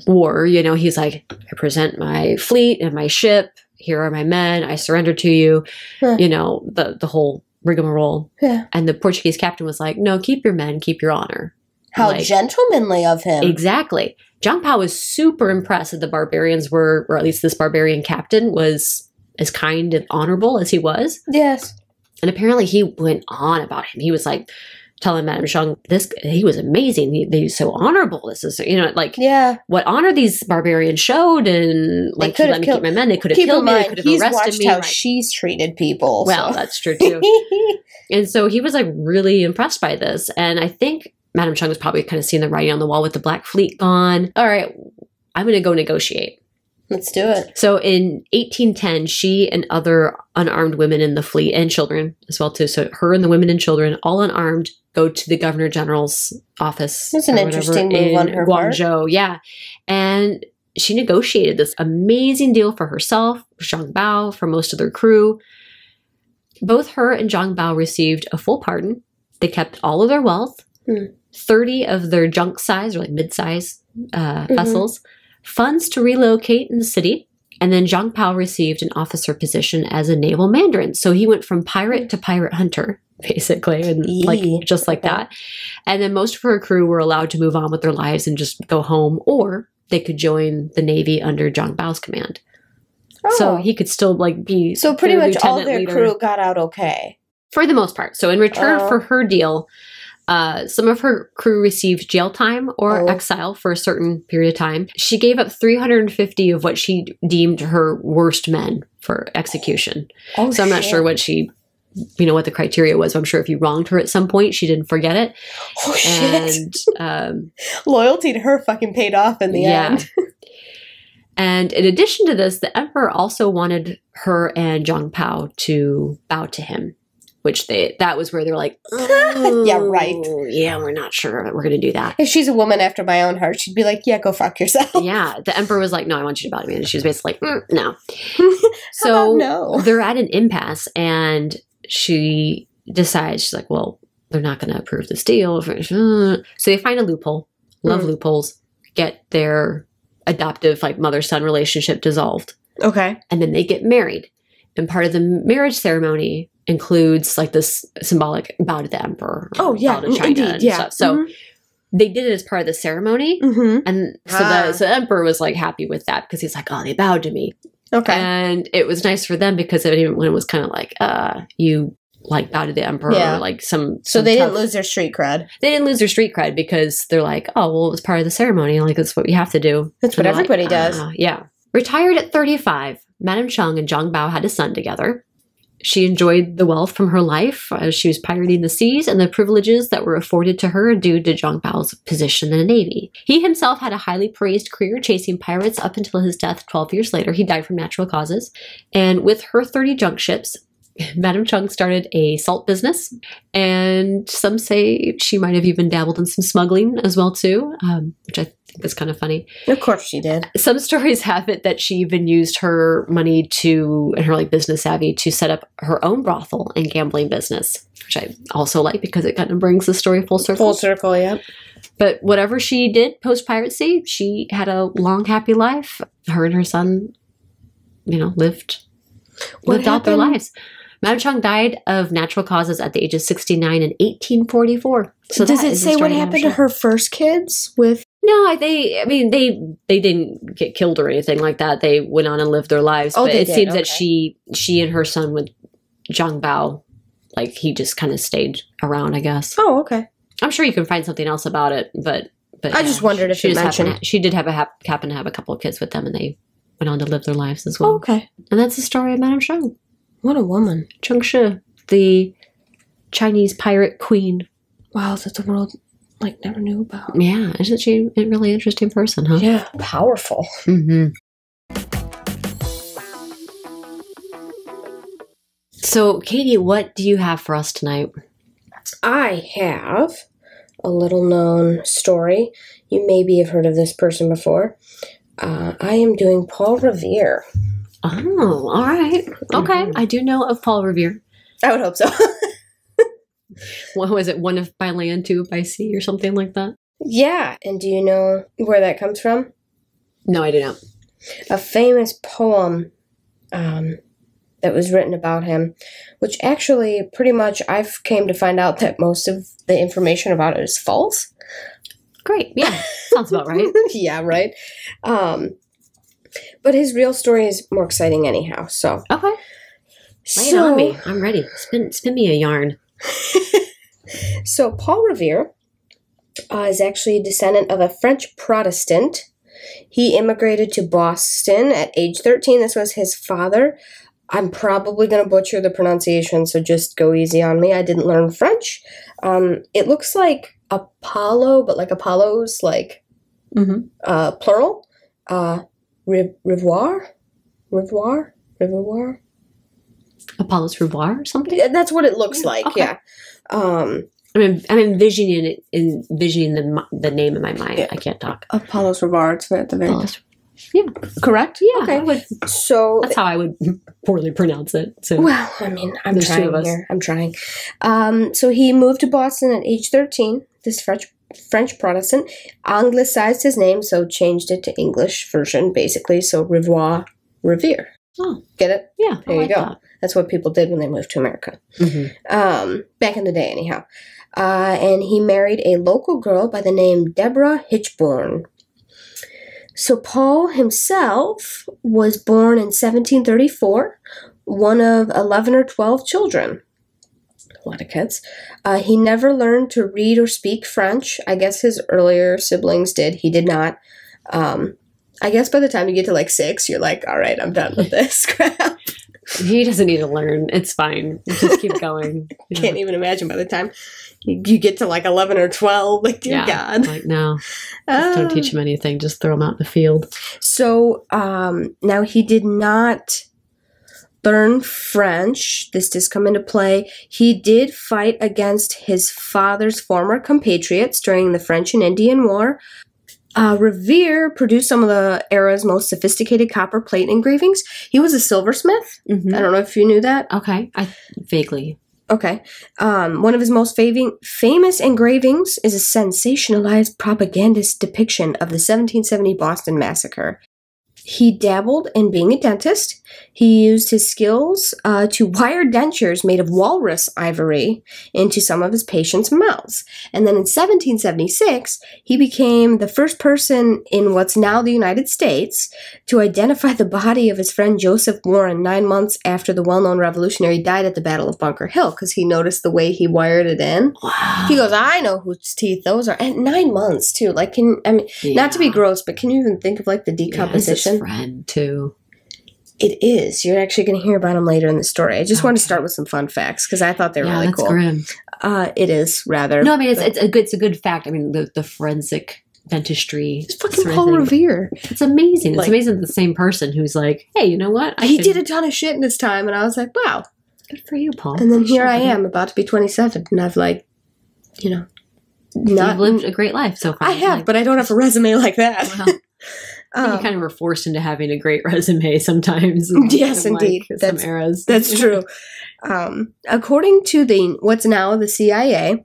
war, you know, he's like, I present my fleet and my ship. Here are my men. I surrender to you. You know, the whole rigmarole. Yeah. And the Portuguese captain was like, no, keep your men, keep your honor. How gentlemanly of him. Exactly. Zhang Pao was super impressed that the barbarians were, or at least this barbarian captain was as kind and honorable as he was. Yes. And apparently he went on about him. He was like telling Madame Zhang, he was amazing. He's so honorable. This is, you know, like what honor these barbarians showed, and like he let me keep my men. They could have killed me. They could have arrested me. How she's treated people. Well, that's true too. And so he was like really impressed by this. And I think Madame Zhang was probably kind of seeing the writing on the wall with the Black Fleet gone. All right, I'm going to go negotiate. Let's do it. So in 1810, she and other unarmed women in the fleet, and children as well too, so her and the women and children, all unarmed, go to the Governor General's office. That's an interesting move on her part. Guangzhou, yeah. And she negotiated this amazing deal for herself, Zhang Bao, for most of their crew. Both her and Zhang Bao received a full pardon. They kept all of their wealth, 30 of their junk size, or like mid-size vessels, funds to relocate in the city, and then Zhang Pao received an officer position as a naval mandarin. So he went from pirate to pirate hunter, basically, and just like that. And then most of her crew were allowed to move on with their lives and just go home, or they could join the Navy under Zhang Bao's command. Oh. So he could still like be. So pretty much all their crew got out okay. For the most part. So in return for her deal, some of her crew received jail time or exile for a certain period of time. She gave up 350 of what she deemed her worst men for execution. Oh, so I'm not sure what she, you know, what the criteria was. I'm sure if you wronged her at some point, she didn't forget it. Oh, shit. And loyalty to her fucking paid off in the end. And in addition to this, the emperor also wanted her and Zhang Pao to bow to him, which that was where they're like, yeah, right. Yeah, we're not sure that we're going to do that. If she's a woman after my own heart, she'd be like, yeah, go fuck yourself. Yeah. The emperor was like, no, I want you to bow to me. And she was basically like, no. So no? They're at an impasse, and she decides, she's like, well, they're not going to approve this deal. So they find a loophole, love loopholes, get their adoptive like mother-son relationship dissolved. Okay. And then they get married. And part of the marriage ceremony includes like this symbolic bow to the emperor. Oh, yeah. Bow to China indeed, and stuff. So they did it as part of the ceremony. And so the emperor was like happy with that because he's like, oh, they bowed to me. Okay. And it was nice for them because when it was kind of like, you like bow to the emperor or like some they didn't lose their street cred. They didn't lose their street cred because they're like, oh, well, it was part of the ceremony. Like, that's what we have to do. That's what everybody does. Yeah. Retired at 35, Madame Zhang and Zhang Bao had a son together. She enjoyed the wealth from her life as she was pirating the seas and the privileges that were afforded to her due to Zhang Bao's position in the Navy. He himself had a highly praised career chasing pirates up until his death 12 years later. He died from natural causes. And with her 30 junk ships, Madame Zhang started a salt business, and some say she might have even dabbled in some smuggling as well too, which I think is kind of funny. Of course she did. Some stories have it that she even used her money and her like business savvy to set up her own brothel and gambling business, which I also like because it kind of brings the story full circle. Full circle, yeah. But whatever she did post-piracy, she had a long, happy life. Her and her son, you know, lived out their lives. Madame Zhang died of natural causes at the age of 69 in 1844. So does it say what happened to her first kids with? No, they didn't get killed or anything like that. They went on and lived their lives. Oh, but it seems that she and her son with Zhang Bao, like he just kind of stayed around, I guess. Oh, okay. I'm sure you can find something else about it, but I just wondered if you mentioned she did happen to have a couple of kids with them, and they went on to live their lives as well. Oh, okay. And that's the story of Madame Zhang. What a woman. Zheng Shi, the Chinese pirate queen. Wow, that the world never knew about. Yeah, isn't she a really interesting person, huh? Yeah, powerful. So, Katie, what do you have for us tonight? I have a little known story. You maybe have heard of this person before. I am doing Paul Revere. Oh, all right. Okay. I do know of Paul Revere. I would hope so. What was it? One if by land, two if by sea, or something like that? Yeah, and do you know where that comes from? No, I do not. A famous poem that was written about him, which actually pretty much I've came to find out that most of the information about it is false. Great. Yeah. Sounds about right. Yeah, right. But his real story is more exciting anyhow. So Okay. Lay it on me. I'm ready. Spin me a yarn. So Paul Revere is actually a descendant of a French Protestant. He immigrated to Boston at age 13. This was his father. I'm probably going to butcher the pronunciation, so just go easy on me. I didn't learn French. It looks like Apollo, but like Apollo's like plural. Revoir? Apollo's Revoir or something? That's what it looks like, Okay. yeah. I'm envisioning the name in my mind. Yeah. I can't talk. Apollo's Revoir, it's at the very Apollo's, yeah. correct? Yeah. Okay. So That's how I would poorly pronounce it. So well, I mean, I'm There's two trying of us. here. I'm trying. So he moved to Boston at age 13. This French Protestant anglicized his name, so changed it to English version, basically. So Revoir, Revere. Oh. Get it? Yeah. There you go. That's what people did when they moved to America. Back in the day, anyhow. And he married a local girl by the name Deborah Hitchborn. So Paul himself was born in 1734, one of 11 or 12 children. A lot of kids. He never learned to read or speak French. I guess his earlier siblings did. He did not. I guess by the time you get to like 6, you're like, all right, I'm done with this crap. He doesn't need to learn. It's fine. Just keep going. I can't even imagine by the time you get to like 11 or 12. Like, dear God. Like, no. Just don't teach him anything. Just throw him out in the field. So now he did not learn French. This does come into play. He did fight against his father's former compatriots during the French and Indian War. Revere produced some of the era's most sophisticated copper plate engravings. He was a silversmith. I don't know if you knew that. Okay. Vaguely. Okay. One of his most famous engravings is a sensationalized propagandist depiction of the 1770 Boston Massacre. He dabbled in being a dentist. He used his skills to wire dentures made of walrus ivory into some of his patients' mouths. And then in 1776, he became the first person in what's now the United States to identify the body of his friend Joseph Warren 9 months after the well-known revolutionary died at the Battle of Bunker Hill, because he noticed the way he wired it in. Wow. He goes, I know whose teeth those are. And 9 months, too. Like, not to be gross, but can you even think of, like, the decomposition? Yeah, it's his friend, too. It is. You're actually going to hear about him later in the story. I just want to start with some fun facts because I thought they were really that's cool. Grim. It is rather. No, I mean it's a good fact. I mean the forensic dentistry. It's fucking Paul Revere. It's amazing. Like, it's amazing that the same person who's like, hey, you know what? He did a ton of shit in his time, and I was like, wow, good for you, Paul. And then here I am, about to be 27, and I've like, you've lived a great life so far. I have, but I don't have a resume like that. Well, you kind of were forced into having a great resume sometimes. Yes, indeed. Some eras. That's true. According to what's now the CIA,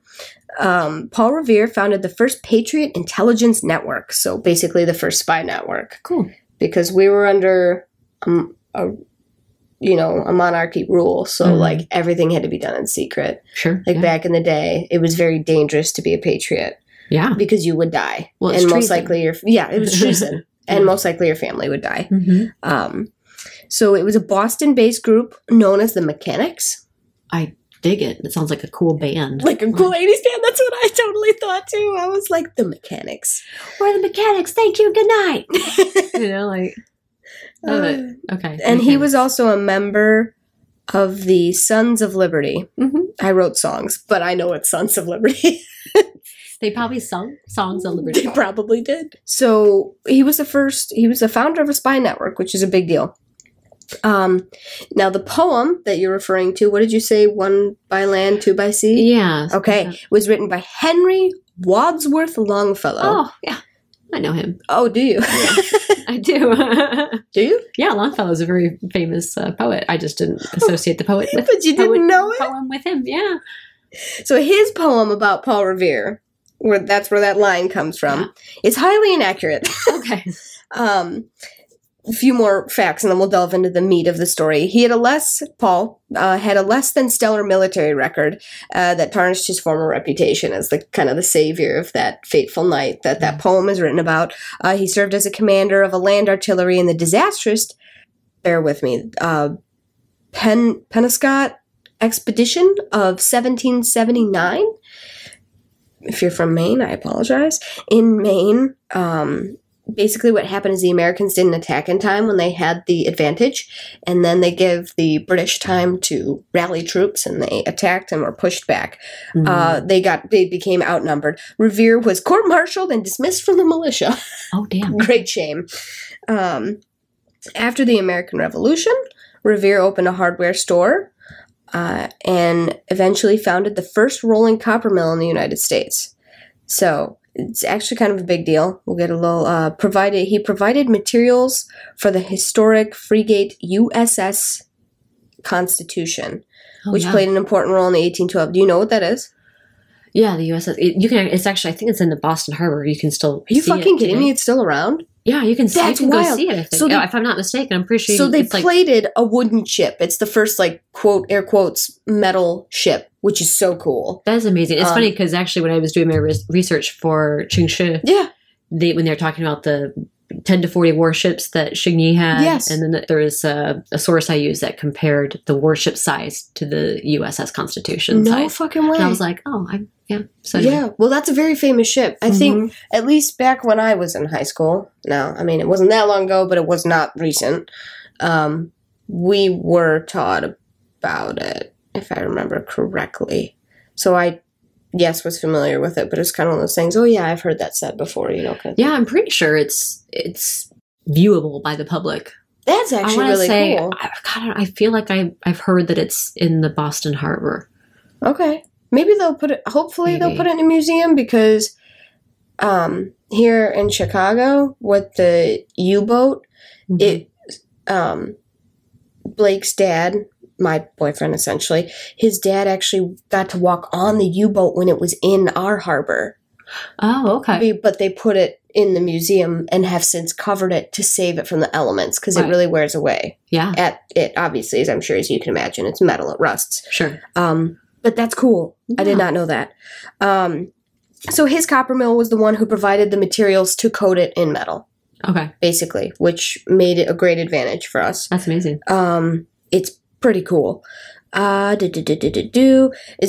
Paul Revere founded the first Patriot Intelligence Network. So basically the first spy network. Cool. Because we were under a monarchy rule. So like everything had to be done in secret. Sure. Like back in the day, it was very dangerous to be a patriot. Yeah. Because you would die. Well, and most likely it was treason. And most likely your family would die. So it was a Boston-based group known as the Mechanics. I dig it. It sounds like a cool band. Like a cool 80s band. That's what I totally thought too. I was like, the Mechanics. We're the Mechanics. Thank you. Good night. Love it. Okay. And he was also a member of the Sons of Liberty. I wrote songs, but I know it's Sons of Liberty. They probably sung songs of liberty. They probably did. So he was the founder of a spy network, which is a big deal. Now the poem that you're referring to, what did you say? One by land, two by sea? Yeah. Okay. Was written by Henry Wadsworth Longfellow. Oh, yeah. I know him. Oh, do you? Yeah, I do. Do you? Yeah, Longfellow's a very famous poet. I just didn't associate the poet with But you didn't know it? poem with him. Yeah. So his poem about Paul Revere, that's where that line comes from, is highly inaccurate. Okay. A few more facts and then we'll delve into the meat of the story. Paul had a less than stellar military record that tarnished his former reputation as the kind of the savior of that fateful night that poem is written about. He served as a commander of a land artillery in the disastrous, bear with me, Penobscot expedition of 1779. If you're from Maine, I apologize. In Maine, basically what happened is the Americans didn't attack in time when they had the advantage, and then they give the British time to rally troops, and they attacked and were pushed back. They became outnumbered. Revere was court-martialed and dismissed from the militia. Oh, damn. Great shame. After the American Revolution, Revere opened a hardware store and eventually founded the first rolling copper mill in the United States. So it's actually kind of a big deal. We'll get a little, he provided materials for the historic frigate USS Constitution, which played an important role in the 1812. Do you know what that is? Yeah, the USS. It's actually, I think it's in the Boston Harbor. You can still Are you fucking kidding me? It's still around? Yeah, you can see That's you can wild. go see it. I think. So If I'm not mistaken, I'm pretty sure. So they it's plated a wooden ship. It's the first, like, quote, air quotes, metal ship, which is so cool. That is amazing. It's funny because actually when I was doing my research for Qingshi, when they were talking about the 10 to 40 warships that Xingyi had, and then there was a source I used that compared the warship size to the USS Constitution size. No fucking way. And I was like, So well, that's a very famous ship. I think, at least back when I was in high school, it wasn't that long ago, but it was not recent, we were taught about it, if I remember correctly. So I, was familiar with it, but it's kind of one of those things, I've heard that said before, kind of thing. I'm pretty sure it's viewable by the public. That's actually really cool. I feel like I've heard that it's in the Boston Harbor. Okay. Maybe they'll put it, hopefully they'll put it in a museum because here in Chicago with the U-boat, Blake's dad, my boyfriend essentially, his dad actually got to walk on the U-boat when it was in our harbor. Oh, okay. But they put it in the museum and have since covered it to save it from the elements because it really wears away. Yeah. It obviously, as I'm sure as you can imagine, it's metal, it rusts. Sure. But that's cool. Yeah. I did not know that. So his copper mill was the one who provided the materials to coat it in metal. Okay. Basically, which made it a great advantage for us. That's amazing. It's pretty cool. Is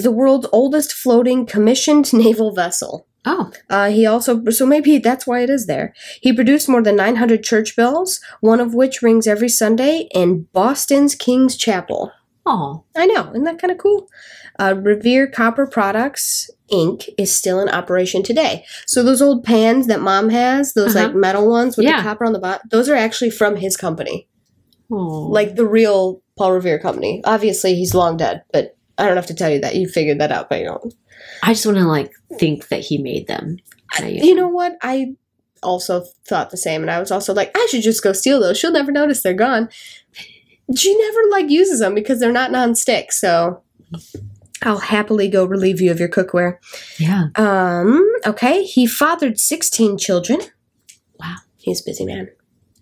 the world's oldest floating commissioned naval vessel. Oh. So maybe that's why it is there. He produced more than 900 church bells, one of which rings every Sunday in Boston's King's Chapel. Oh. I know. Isn't that kind of cool? Revere Copper Products, Inc. is still in operation today. So those old pans that Mom has, those like metal ones with the copper on the bottom, those are actually from his company. Oh. Like the real Paul Revere company. Obviously, he's long dead, but I don't have to tell you that. You figured that out, but you don't. I just want to think that he made them. You know what? I also thought the same, and I was also like, I should just go steal those. She'll never notice they're gone. She never uses them because they're not nonstick, so I'll happily go relieve you of your cookware. Yeah. Okay. He fathered 16 children. Wow. He's a busy man.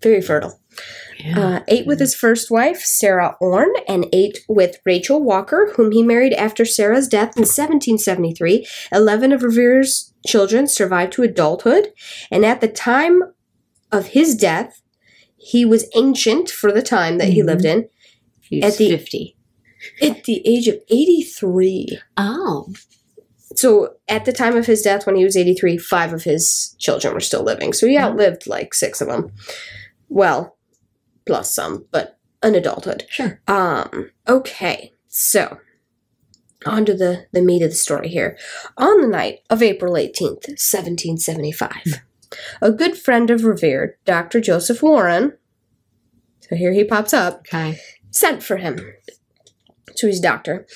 Very fertile. Yeah. 8 with his first wife, Sarah Orne, and 8 with Rachel Walker, whom he married after Sarah's death in 1773. 11 of Revere's children survived to adulthood, and at the time of his death, he was ancient for the time that he lived in. He's 50. At the age of 83. Oh. So at the time of his death, when he was 83, 5 of his children were still living. So he outlived 6 of them. Well, plus some, but an adulthood. Sure. Okay. So on to the meat of the story here. On the night of April 18th, 1775, a good friend of Revere, Dr. Joseph Warren, So here he pops up. Okay. Sent for him. So he's a doctor.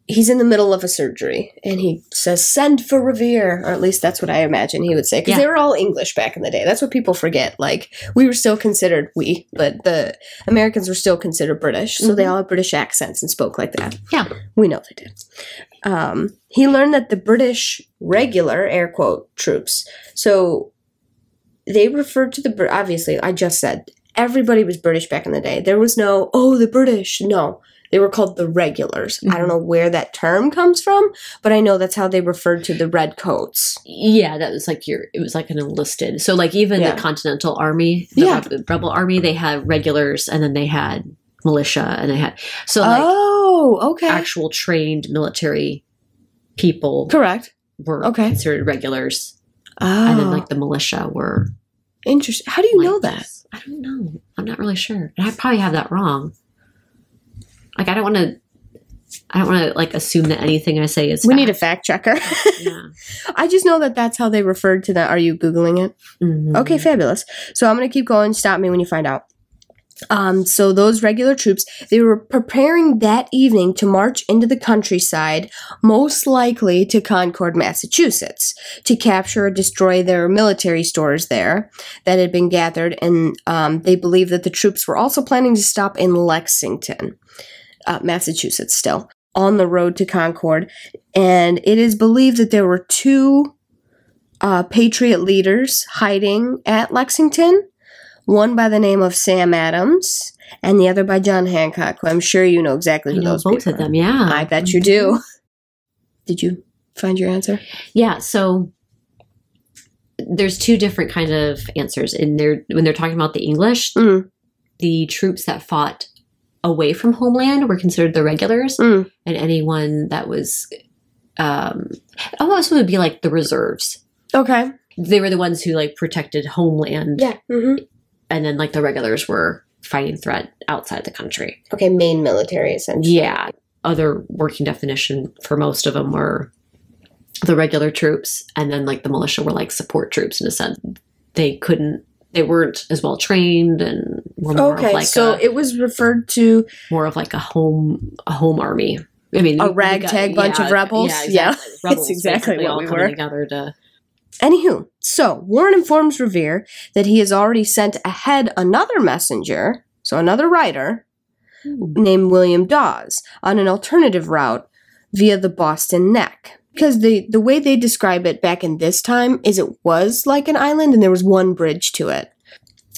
He's in the middle of a surgery, and he says, "Send for Revere," or at least that's what I imagine he would say, because they were all English back in the day. That's what people forget. Like, we were still considered but the Americans were still considered British, so they all had British accents and spoke like that. Yeah, we know they did. He learned that the British regular, air quote, troops. So they referred to obviously, I just said everybody was British back in the day. There was no, the British. No. They were called the regulars. I don't know where that term comes from, but I know that's how they referred to the red coats. Yeah, that was like it was like an enlisted. So like even the Continental Army, the rebel army, they had regulars, and then they had militia, and they had actual trained military people. Correct. Were considered regulars. Oh. And then like the militia were interesting. How do you know that? I don't know. I'm not really sure. And I probably have that wrong. Like, I don't want to like assume that anything I say is We need a fact checker. Yeah. I just know that that's how they referred to that. Are you Googling it? Mm-hmm. Okay, fabulous. So I'm going to keep going. Stop me when you find out. So those regular troops, they were preparing that evening to march into the countryside, most likely to Concord, Massachusetts, to capture or destroy their military stores there that had been gathered. And they believe that the troops were also planning to stop in Lexington, Massachusetts still, on the road to Concord. And it is believed that there were two Patriot leaders hiding at Lexington. One by the name of Sam Adams, and the other by John Hancock, who I'm sure you know exactly who those both people of them, yeah. I bet you do. Did you find your answer? Yeah, so there's two different kind of answers. When they're talking about the English, the troops that fought away from homeland were considered the regulars, and anyone that was almost would be like the reserves. Okay. They were the ones who like protected homeland. Yeah. Mm-hmm. And then, like, the regulars were fighting threat outside the country. Okay, main military, essentially. Yeah. Other working definition for most of them were the regular troops. And then, like, the militia were, like, support troops in a sense. They weren't as well trained and were more of, like, so it was referred to... More of, like, a home army. I mean... A ragtag bunch of rebels? Yeah, exactly. Rebels, it's exactly what we were. Together to... Anywho, so Warren informs Revere that he has already sent ahead another messenger, so another rider, named William Dawes, on an alternative route via the Boston Neck. Because the way they describe it back in this time is it was like an island and there was one bridge to it.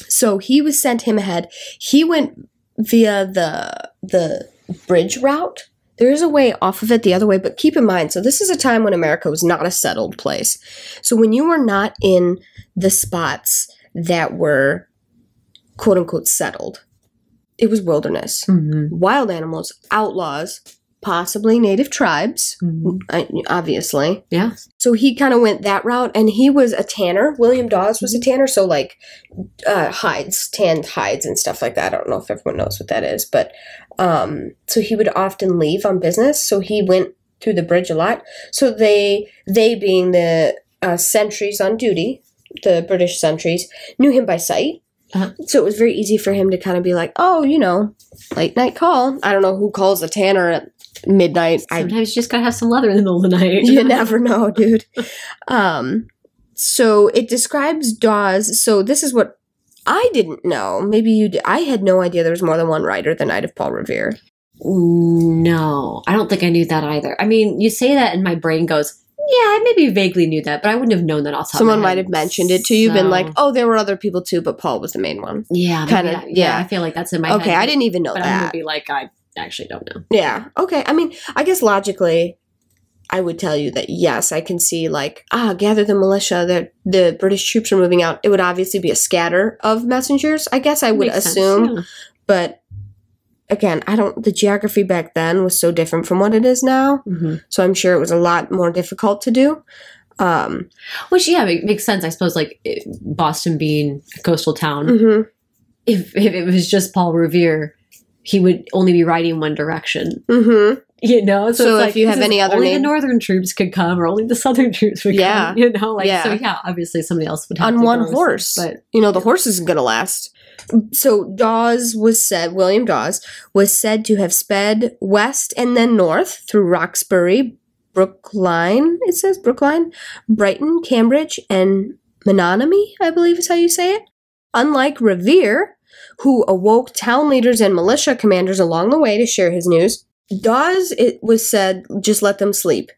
So he was sent him ahead. He went via the bridge route. There is a way off of it the other way, but keep in mind, so this is a time when America was not a settled place. So when you were not in the spots that were quote-unquote settled, it was wilderness. Mm-hmm. Wild animals, outlaws, possibly native tribes, obviously. Yeah. So he kind of went that route, and he was a tanner. William Dawes was a tanner, so like tanned hides and stuff like that. I don't know if everyone knows what that is, but so he would often leave on business, so he went through the bridge a lot. So they being the sentries on duty, the British sentries, knew him by sight. Uh-huh. So it was very easy for him to kind of be like, oh, late night call. I don't know who calls a tanner at midnight. Sometimes you just gotta have some leather in the middle of the night. You never know, dude. So it describes Dawes. So this is what I didn't know. Maybe you did. I had no idea there was more than one rider the night of Paul Revere. No, I don't think I knew that either. I mean, you say that and my brain goes, yeah, I maybe vaguely knew that, but I wouldn't have known that off the top of my head. Someone might have mentioned it to you, been like, oh, there were other people too, but Paul was the main one. Yeah. Kind of, yeah. I feel like that's in my head. Okay, I didn't even know that. I'm going to be like, I actually don't know. Yeah, okay. I mean, I guess logically, I would tell you that, yes, I can see, like, gather the militia, the British troops are moving out. It would obviously be a scatter of messengers, I guess I would assume. Sense, yeah. But, again, the geography back then was so different from what it is now. Mm-hmm. So I'm sure it was a lot more difficult to do. Which, yeah, makes sense. I suppose, like, Boston being a coastal town, if it was just Paul Revere, he would only be riding one direction. Mm-hmm. So if you have any other only the northern troops could come, or only the southern troops would come. So yeah, obviously somebody else would have on to one go horse. But the horse isn't going to last. So William Dawes was said to have sped west and then north through Roxbury, Brookline, it says Brookline, Brighton, Cambridge, and Menominee, I believe is how you say it. Unlike Revere, who awoke town leaders and militia commanders along the way to share his news, Dawes, it was said, just let them sleep.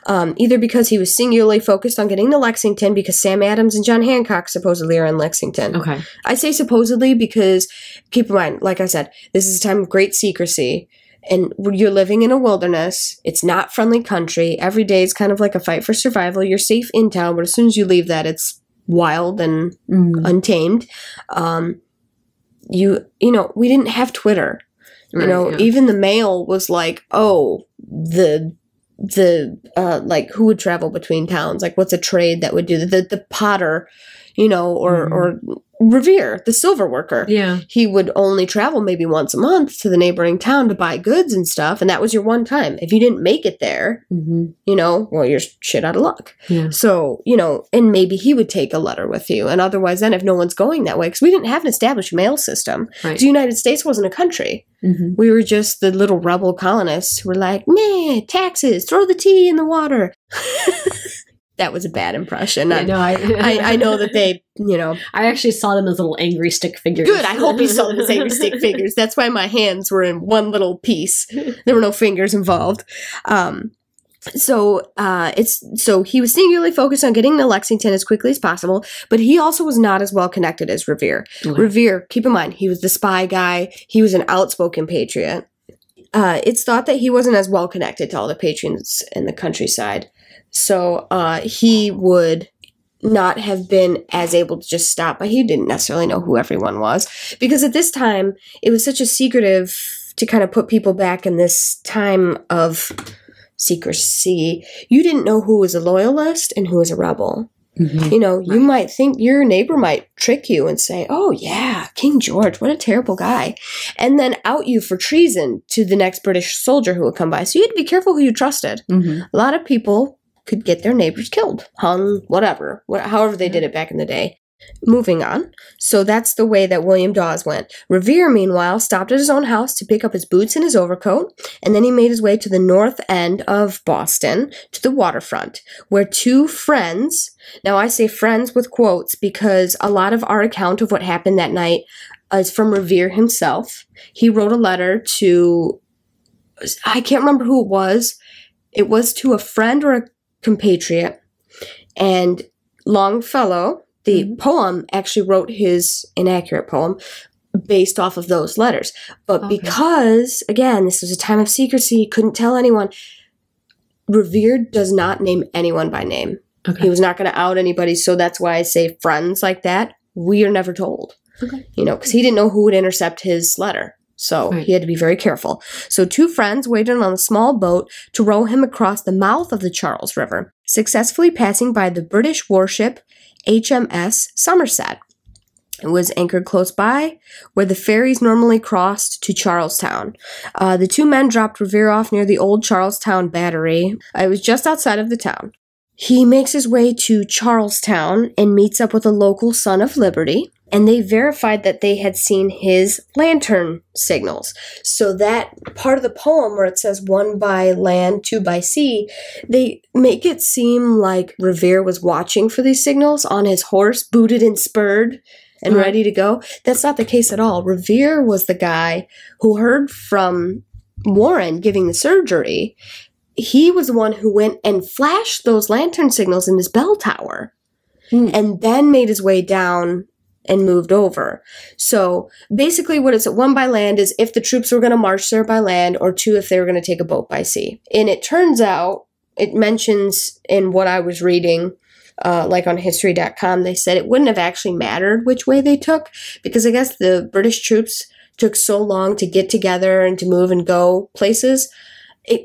Either because he was singularly focused on getting to Lexington, because Sam Adams and John Hancock supposedly are in Lexington. Okay. I say supposedly because, keep in mind, like I said, this is a time of great secrecy, and you're living in a wilderness. It's not friendly country. Every day is kind of like a fight for survival. You're safe in town, but as soon as you leave that, it's wild and untamed. We didn't have Twitter. Even the mail was like, like who would travel between towns? Like, what's a trade that would do the potter, or Revere, the silver worker. Yeah. He would only travel maybe once a month to the neighboring town to buy goods and stuff. And that was your one time. If you didn't make it there, well, you're shit out of luck. Yeah. So, and maybe he would take a letter with you. And otherwise then if no one's going that way, because we didn't have an established mail system. Right. The United States wasn't a country. We were just the little rebel colonists who were like, meh, taxes, throw the tea in the water. That was a bad impression. I know. I know that they, I actually saw them as little angry stick figures. Good. I hope you saw them as angry stick figures. That's why my hands were in one little piece. There were no fingers involved. So he was singularly focused on getting to Lexington as quickly as possible, but he also was not as well connected as Revere. Okay. Revere, keep in mind, he was the spy guy. He was an outspoken patriot. It's thought that he wasn't as well connected to all the patrons in the countryside. So he would not have been as able to just stop, but he didn't necessarily know who everyone was. Because at this time, it was such a secretive to kind of put people back in this time of secrecy. You didn't know who was a loyalist and who was a rebel. You might think your neighbor might trick you and say, oh yeah, King George, what a terrible guy. And then out you for treason to the next British soldier who would come by. So you had to be careful who you trusted. A lot of people could get their neighbors killed, hung, whatever, however they did it back in the day. Moving on. So that's the way that William Dawes went. Revere, meanwhile, stopped at his own house to pick up his boots and his overcoat, and then he made his way to the north end of Boston, to the waterfront, where two friends, now I say friends with quotes because a lot of our account of what happened that night is from Revere himself. He wrote a letter to, I can't remember who it was. It was to a friend or a compatriot, and Longfellow, the poem, actually wrote his inaccurate poem based off of those letters. But because, again, this was a time of secrecy, couldn't tell anyone, Revere does not name anyone by name. Okay. He was not going to out anybody, so that's why I say friends like that, we are never told. Because he didn't know who would intercept his letter. So he had to be very careful. So two friends waited on a small boat to row him across the mouth of the Charles River, successfully passing by the British warship HMS Somerset. It was anchored close by, where the ferries normally crossed to Charlestown. The two men dropped Revere off near the old Charlestown Battery. It was just outside of the town. He makes his way to Charlestown and meets up with a local Son of Liberty, and they verified that they had seen his lantern signals. So that part of the poem where it says 1 by land, 2 by sea, they make it seem like Revere was watching for these signals on his horse, booted and spurred and ready to go. That's not the case at all. Revere was the guy who heard from Warren giving the surgery. He was the one who went and flashed those lantern signals in his bell tower and then made his way down and moved over. So basically what it's at 1 by land is if the troops were going to march there by land, or 2 if they were going to take a boat by sea. And it turns out, it mentions in what I was reading, like on history.com, they said it wouldn't have actually mattered which way they took, because I guess the British troops took so long to get together and to move and go places.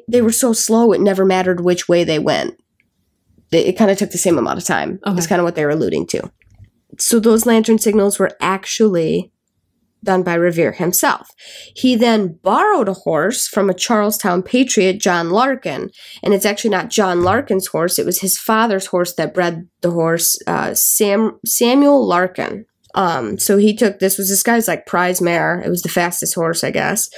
They were so slow, it never mattered which way they went. It kind of took the same amount of time. That's kind of what they were alluding to. So those lantern signals were actually done by Revere himself. He then borrowed a horse from a Charlestown patriot, John Larkin. And it's actually not John Larkin's horse. It was his father's horse that bred the horse, Samuel Larkin. So he took, this guy's like prize mare. It was the fastest horse, I guess.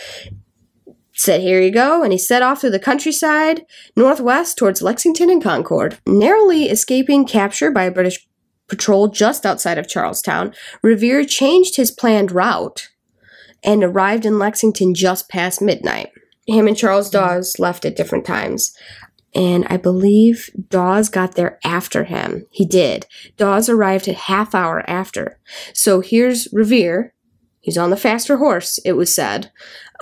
Said, here you go, and he set off through the countryside, northwest towards Lexington and Concord. Narrowly escaping capture by a British patrol just outside of Charlestown, Revere changed his planned route and arrived in Lexington just past midnight. Him and Charles Dawes left at different times, and I believe Dawes got there after him. He did. Dawes arrived a half hour after. So here's Revere. He's on the faster horse, it was said.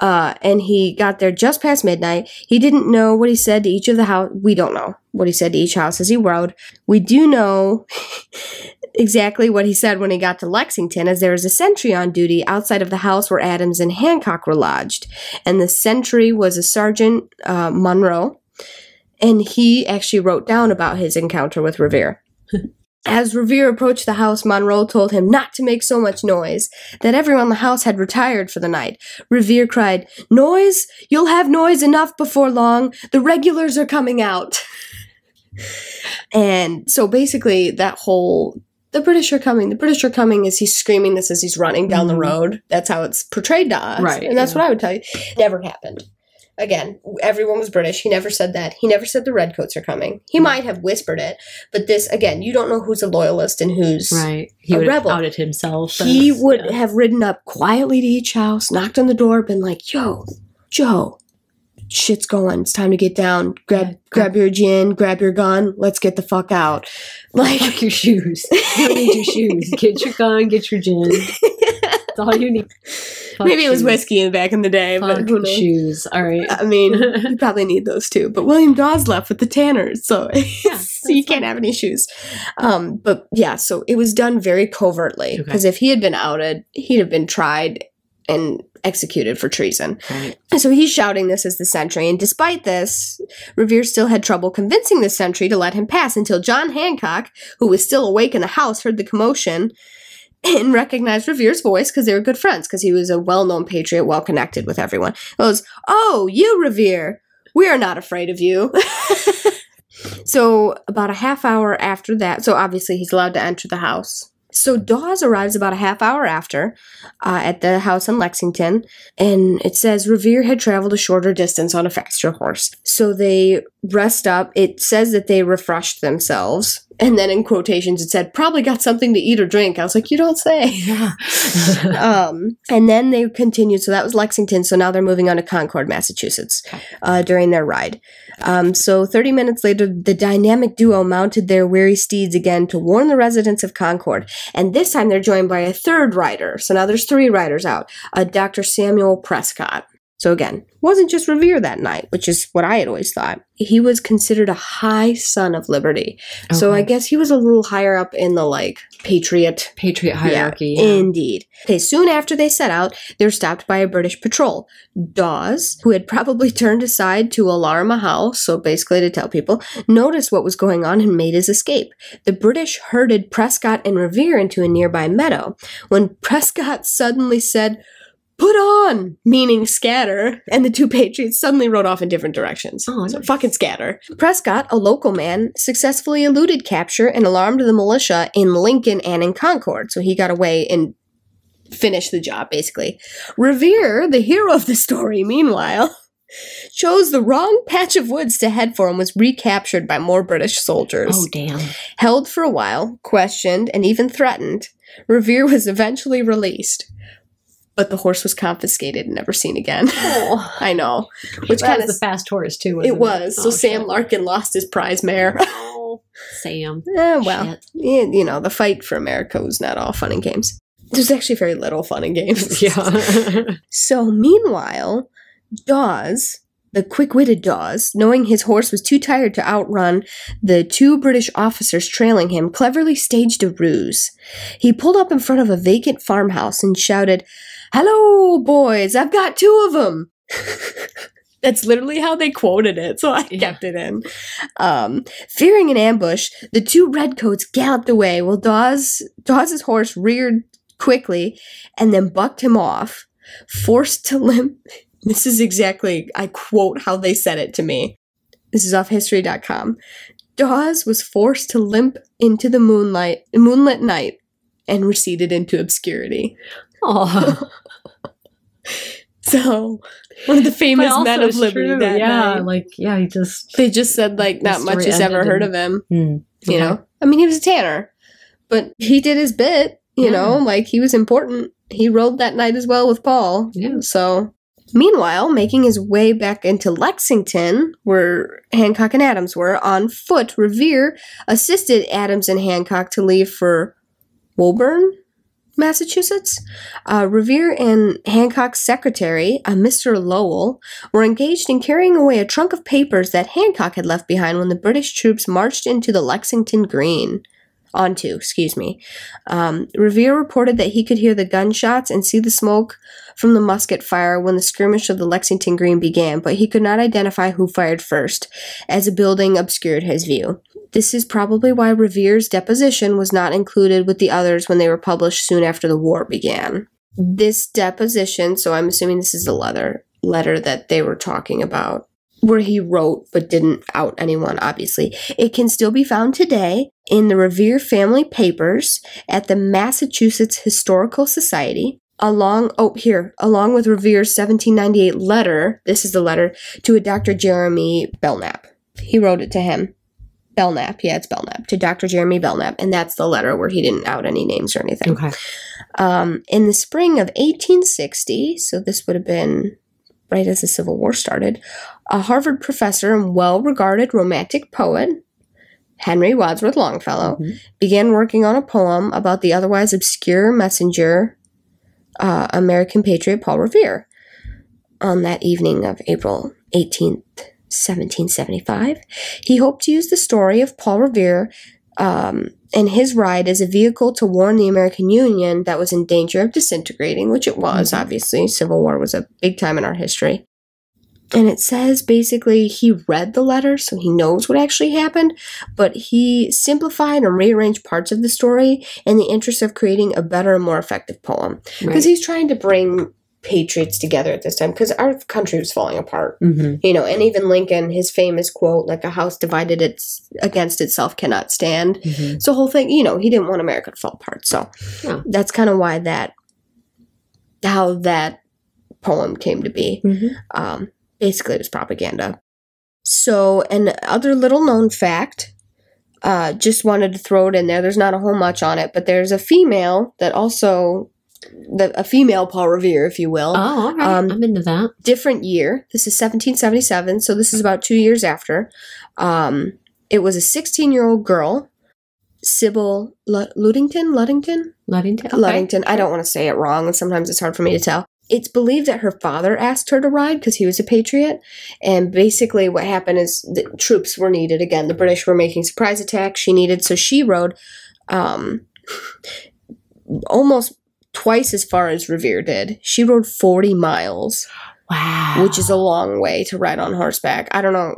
And he got there just past midnight. He didn't know what he said to each of the house. We don't know what he said to each house as he rode. We do know exactly what he said when he got to Lexington, as there was a sentry on duty outside of the house where Adams and Hancock were lodged. And the sentry was a Sergeant Monroe. And he actually wrote down about his encounter with Revere. As Revere approached the house, Monroe told him not to make so much noise, that everyone in the house had retired for the night. Revere cried, "Noise? You'll have noise enough before long. The regulars are coming out." And so basically that whole, the British are coming, as he's screaming this as he's running down the road. That's how it's portrayed to us. Right. And that's what I would tell you. Never happened. Again, everyone was British. He never said that. He never said the redcoats are coming. He might have whispered it, but this, again, you don't know who's a loyalist and who's He a would rebel. have outed himself. He would have ridden up quietly to each house, knocked on the door, been like, "Yo, Joe, shit's going. It's time to get down. Grab your gin, grab your gun. Let's get the fuck out." Like, fuck your shoes. You don't need your shoes. Get your gun, get your gin. That's all you need. Fuck maybe it was shoes. whiskey back in the day, Fuck but who knows? shoes. All right. I mean, you probably need those too. But William Dawes left with the Tanners, so you can't have any shoes. But yeah, so it was done very covertly, because if he had been outed, he'd have been tried and executed for treason. Right. So he's shouting this as the sentry, and despite this, Revere still had trouble convincing the sentry to let him pass until John Hancock, who was still awake in the house, heard the commotion and recognized Revere's voice, because they were good friends, because he was a well-known patriot, well-connected with everyone. He goes, "Oh, you, Revere, we are not afraid of you." So about a half hour after that, so obviously he's allowed to enter the house. So Dawes arrives about a half hour after at the house in Lexington, and it says Revere had traveled a shorter distance on a faster horse. So they rest up. It says that they refreshed themselves, and then in quotations it said, "probably got something to eat or drink." I was like, you don't say. Yeah. And then they continued. So that was Lexington. So now they're moving on to Concord, Massachusetts, during their ride. So 30 minutes later, the dynamic duo mounted their weary steeds again to warn the residents of Concord. And this time they're joined by a third rider. So now there's 3 riders out. Dr. Samuel Prescott. So again, wasn't just Revere that night, which is what I had always thought. He was considered a high son of liberty. Okay. So I guess he was a little higher up in the patriot hierarchy. Yeah, indeed. Okay, soon after they set out, they were stopped by a British patrol. Dawes, who had probably turned aside to alarm a house, so basically to tell people, noticed what was going on and made his escape. The British herded Prescott and Revere into a nearby meadow. When Prescott suddenly said, "Put on," meaning scatter, and the 2 patriots suddenly rode off in different directions. Oh, so nice. fucking scatter. Prescott, a local man, successfully eluded capture and alarmed the militia in Lincoln and in Concord. So he got away and finished the job, basically. Revere, the hero of the story, meanwhile, chose the wrong patch of woods to head for and was recaptured by more British soldiers. Oh, damn. Held for a while, questioned, and even threatened, Revere was eventually released. But the horse was confiscated and never seen again. Oh. I know. Which That kind was of the fast horse, too. it was. So Oh, Sam shit. Larkin lost his prize mare. Oh, Sam. Well, Shit. you know, the fight for America was not all fun and games. There's actually very little fun and games. Yeah. So meanwhile, Dawes, the quick-witted Dawes, knowing his horse was too tired to outrun the 2 British officers trailing him, cleverly staged a ruse. He pulled up in front of a vacant farmhouse and shouted, "Hello, boys, I've got 2 of them." That's literally how they quoted it, so I kept it in. Fearing an ambush, the 2 redcoats galloped away while Dawes's horse reared quickly and then bucked him off, forced to limp. This is exactly, I quote how they said it to me. This is off history.com. Dawes was forced to limp into the moonlit night and receded into obscurity. Oh, So, one of the famous men of liberty that night. he just... They just said, like, not much has ever heard of him, you know? I mean, he was a tanner, but he did his bit, you know? Like, he was important. He rode that night as well with Paul. Yeah. So, meanwhile, making his way back into Lexington, where Hancock and Adams were, on foot, Revere assisted Adams and Hancock to leave for Woburn, Massachusetts. Revere and Hancock's secretary, Mr. Lowell, were engaged in carrying away a trunk of papers that Hancock had left behind when the British troops marched into the Lexington Green. Revere reported that he could hear the gunshots and see the smoke from the musket fire when the skirmish of the Lexington Green began, but he could not identify who fired first, as a building obscured his view. This is probably why Revere's deposition was not included with the others when they were published soon after the war began. This deposition, so I'm assuming this is the letter that they were talking about, where he wrote but didn't out anyone, obviously. It can still be found today in the Revere family papers at the Massachusetts Historical Society, along with Revere's 1798 letter. This is the letter to a Dr. Jeremy Belknap. He wrote it to him. Belknap, yeah, it's Belknap, to Dr. Jeremy Belknap, and that's the letter where he didn't out any names or anything. Okay. In the spring of 1860, so this would have been right as the Civil War started, a Harvard professor and well-regarded romantic poet, Henry Wadsworth Longfellow, began working on a poem about the otherwise obscure messenger, American patriot Paul Revere. On that evening of April 18th, 1775, he hoped to use the story of Paul Revere and his ride as a vehicle to warn the American Union that was in danger of disintegrating, which it was, obviously. Civil War was a big time in our history. And it says, basically, he read the letter, so he knows what actually happened, but he simplified and rearranged parts of the story in the interest of creating a better and more effective poem. Because he's trying to bring patriots together at this time, because our country was falling apart. You know, and even Lincoln, his famous quote, like, a house divided against itself cannot stand. So the whole thing, you know, he didn't want America to fall apart. So that's kind of why how that poem came to be. Basically, it was propaganda. So, an other little known fact, just wanted to throw it in there. There's not a whole much on it, but there's a female that also... a female Paul Revere, if you will. Oh, all right. I'm into that. Different year. This is 1777, so this is about 2 years after. It was a 16-year-old girl, Sybil Ludington? Ludington? Okay. Ludington. I don't want to say it wrong, and sometimes it's hard for me to tell. It's believed that her father asked her to ride because he was a patriot, and basically what happened is the troops were needed. Again, the British were making surprise attacks. She needed, so she rode almost twice as far as Revere did. She rode 40 miles. Wow. Which is a long way to ride on horseback. I don't know.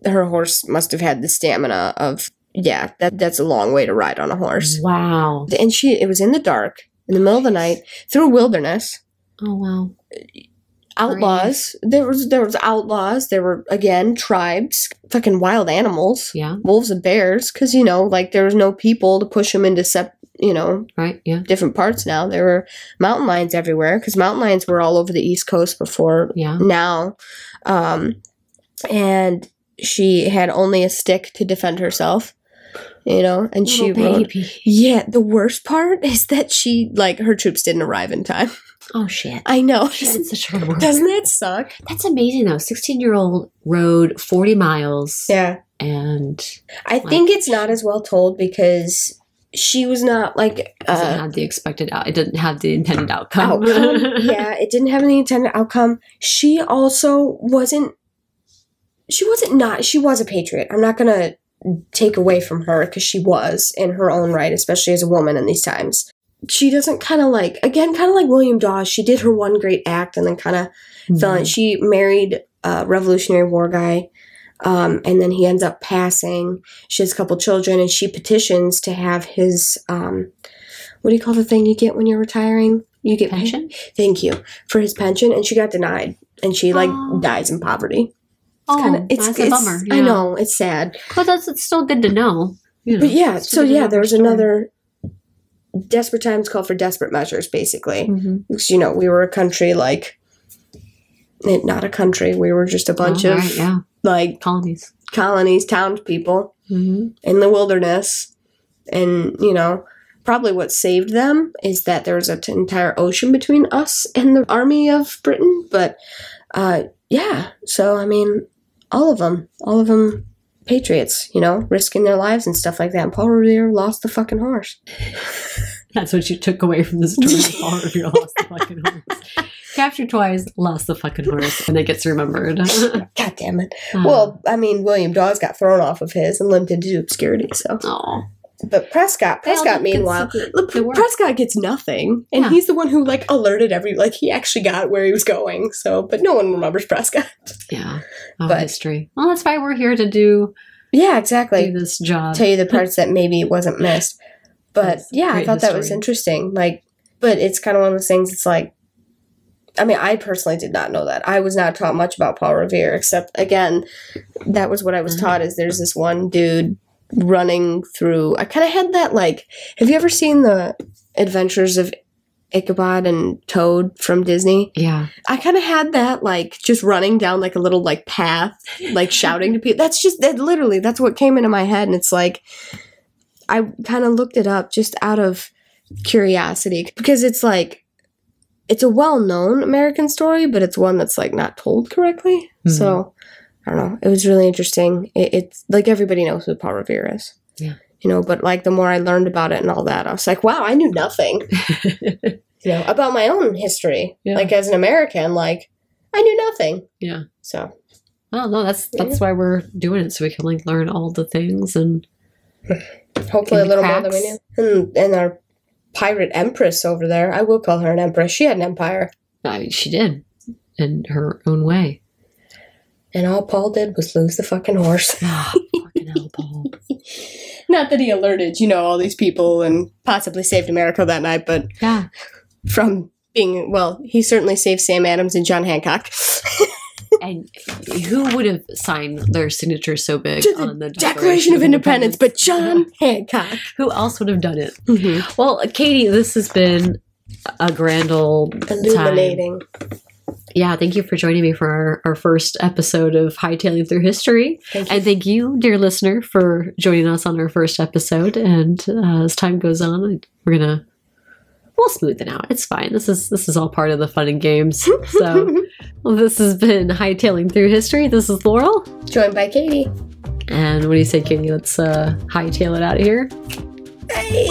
Her horse must have had the stamina of, that's a long way to ride on a horse. Wow. And it was in the dark, in the middle of the night, through wilderness. Oh, wow. Outlaws. There was outlaws. There were, again, tribes, fucking wild animals. Yeah. Wolves and bears, because, you know, like, there was no people to push them into right, yeah, different parts now. There were mountain lions everywhere, because mountain lions were all over the East Coast before now. And she had only a stick to defend herself, you know, and she rode. Yeah, the worst part is that her troops didn't arrive in time. Oh, shit. I know. She's such a work. Doesn't that suck? That's amazing, though. 16-year-old rode 40 miles. Yeah. And I think it's not as well told because she was not like... it had the expected it didn't have the intended outcome. Yeah, it didn't have any intended outcome. She also wasn't... She was a patriot. I'm not going to take away from her because she was in her own right, especially as a woman in these times. She doesn't kind of like William Dawes, she did her one great act and then kind of fell in. She married a Revolutionary War guy, and then he ends up passing. She has a couple children, and she petitions to have his, what do you call the thing you get when you're retiring? You get pension? Thank you. For his pension, and she got denied, and she dies in poverty. It's a bummer. Yeah. I know, it's sad. But it's still good to know. But yeah, so yeah, there was another... desperate times call for desperate measures, basically. Mm-hmm. Because, you know, we were a country like, not a country, we were just a bunch of like colonies, townspeople in the wilderness. And, you know, probably what saved them is that there was an entire ocean between us and the army of Britain. But, yeah, so, I mean, all of them patriots, you know, risking their lives and stuff like that. And Paul Revere lost the fucking horse. That's what you took away from the story. Paul Revere lost the fucking horse. Captured twice, lost the fucking horse, and it gets remembered. God damn it. Well, I mean, William Dawes got thrown off of his and limped into obscurity, so. Oh. But Prescott, meanwhile, Prescott gets nothing, and he's the one who, like, alerted he actually got where he was going, so, but no one remembers Prescott. Yeah. History. Well, that's why we're here to do. Yeah, exactly. Do this job. Tell you the parts that maybe wasn't missed. But, yeah, I thought that was interesting. Like, but it's kind of one of those things, it's like, I mean, I personally did not know that. I was not taught much about Paul Revere, except, again, that was what I was taught, is there's this one dude running through. I kind of had that, like, have you ever seen the Adventures of Ichabod and Toad from Disney? Yeah. I kind of had that, like, just running down, like, a little, like, path, like, shouting to people. That's what came into my head, and it's like, I kind of looked it up just out of curiosity, because it's like, it's a well-known American story, but it's one that's, like, not told correctly. Mm-hmm. So, I don't know. It was really interesting. It's, like, everybody knows who Paul Revere is. Yeah. You know, but, like, the more I learned about it and all that, I was like, wow, I knew nothing. You know, about my own history. Yeah. Like, as an American, like, I knew nothing. Yeah. So. Well, no, that's why we're doing it, so we can, like, learn all the things and hopefully a little more than we knew. And our pirate empress over there. I will call her an empress. She had an empire. She did. In her own way. And all Paul did was lose the fucking horse. Fucking hell, Paul. Not that he alerted, you know, all these people and possibly saved America that night, but yeah, from being, well, he certainly saved Sam Adams and John Hancock. And who would have signed their signatures so big on the Declaration of Independence but John Hancock? Who else would have done it? Mm-hmm. Well, Katie, this has been a grand old illuminating time. Yeah, thank you for joining me for our first episode of Hightailing Through History. And thank you, dear listener, for joining us on our first episode. And as time goes on, we'll smooth it out. It's fine. This is all part of the fun and games. So this has been Hightailing Through History. This is Laurel. Joined by Katie. And what do you say, Katie? Let's hightail it out of here. Hey.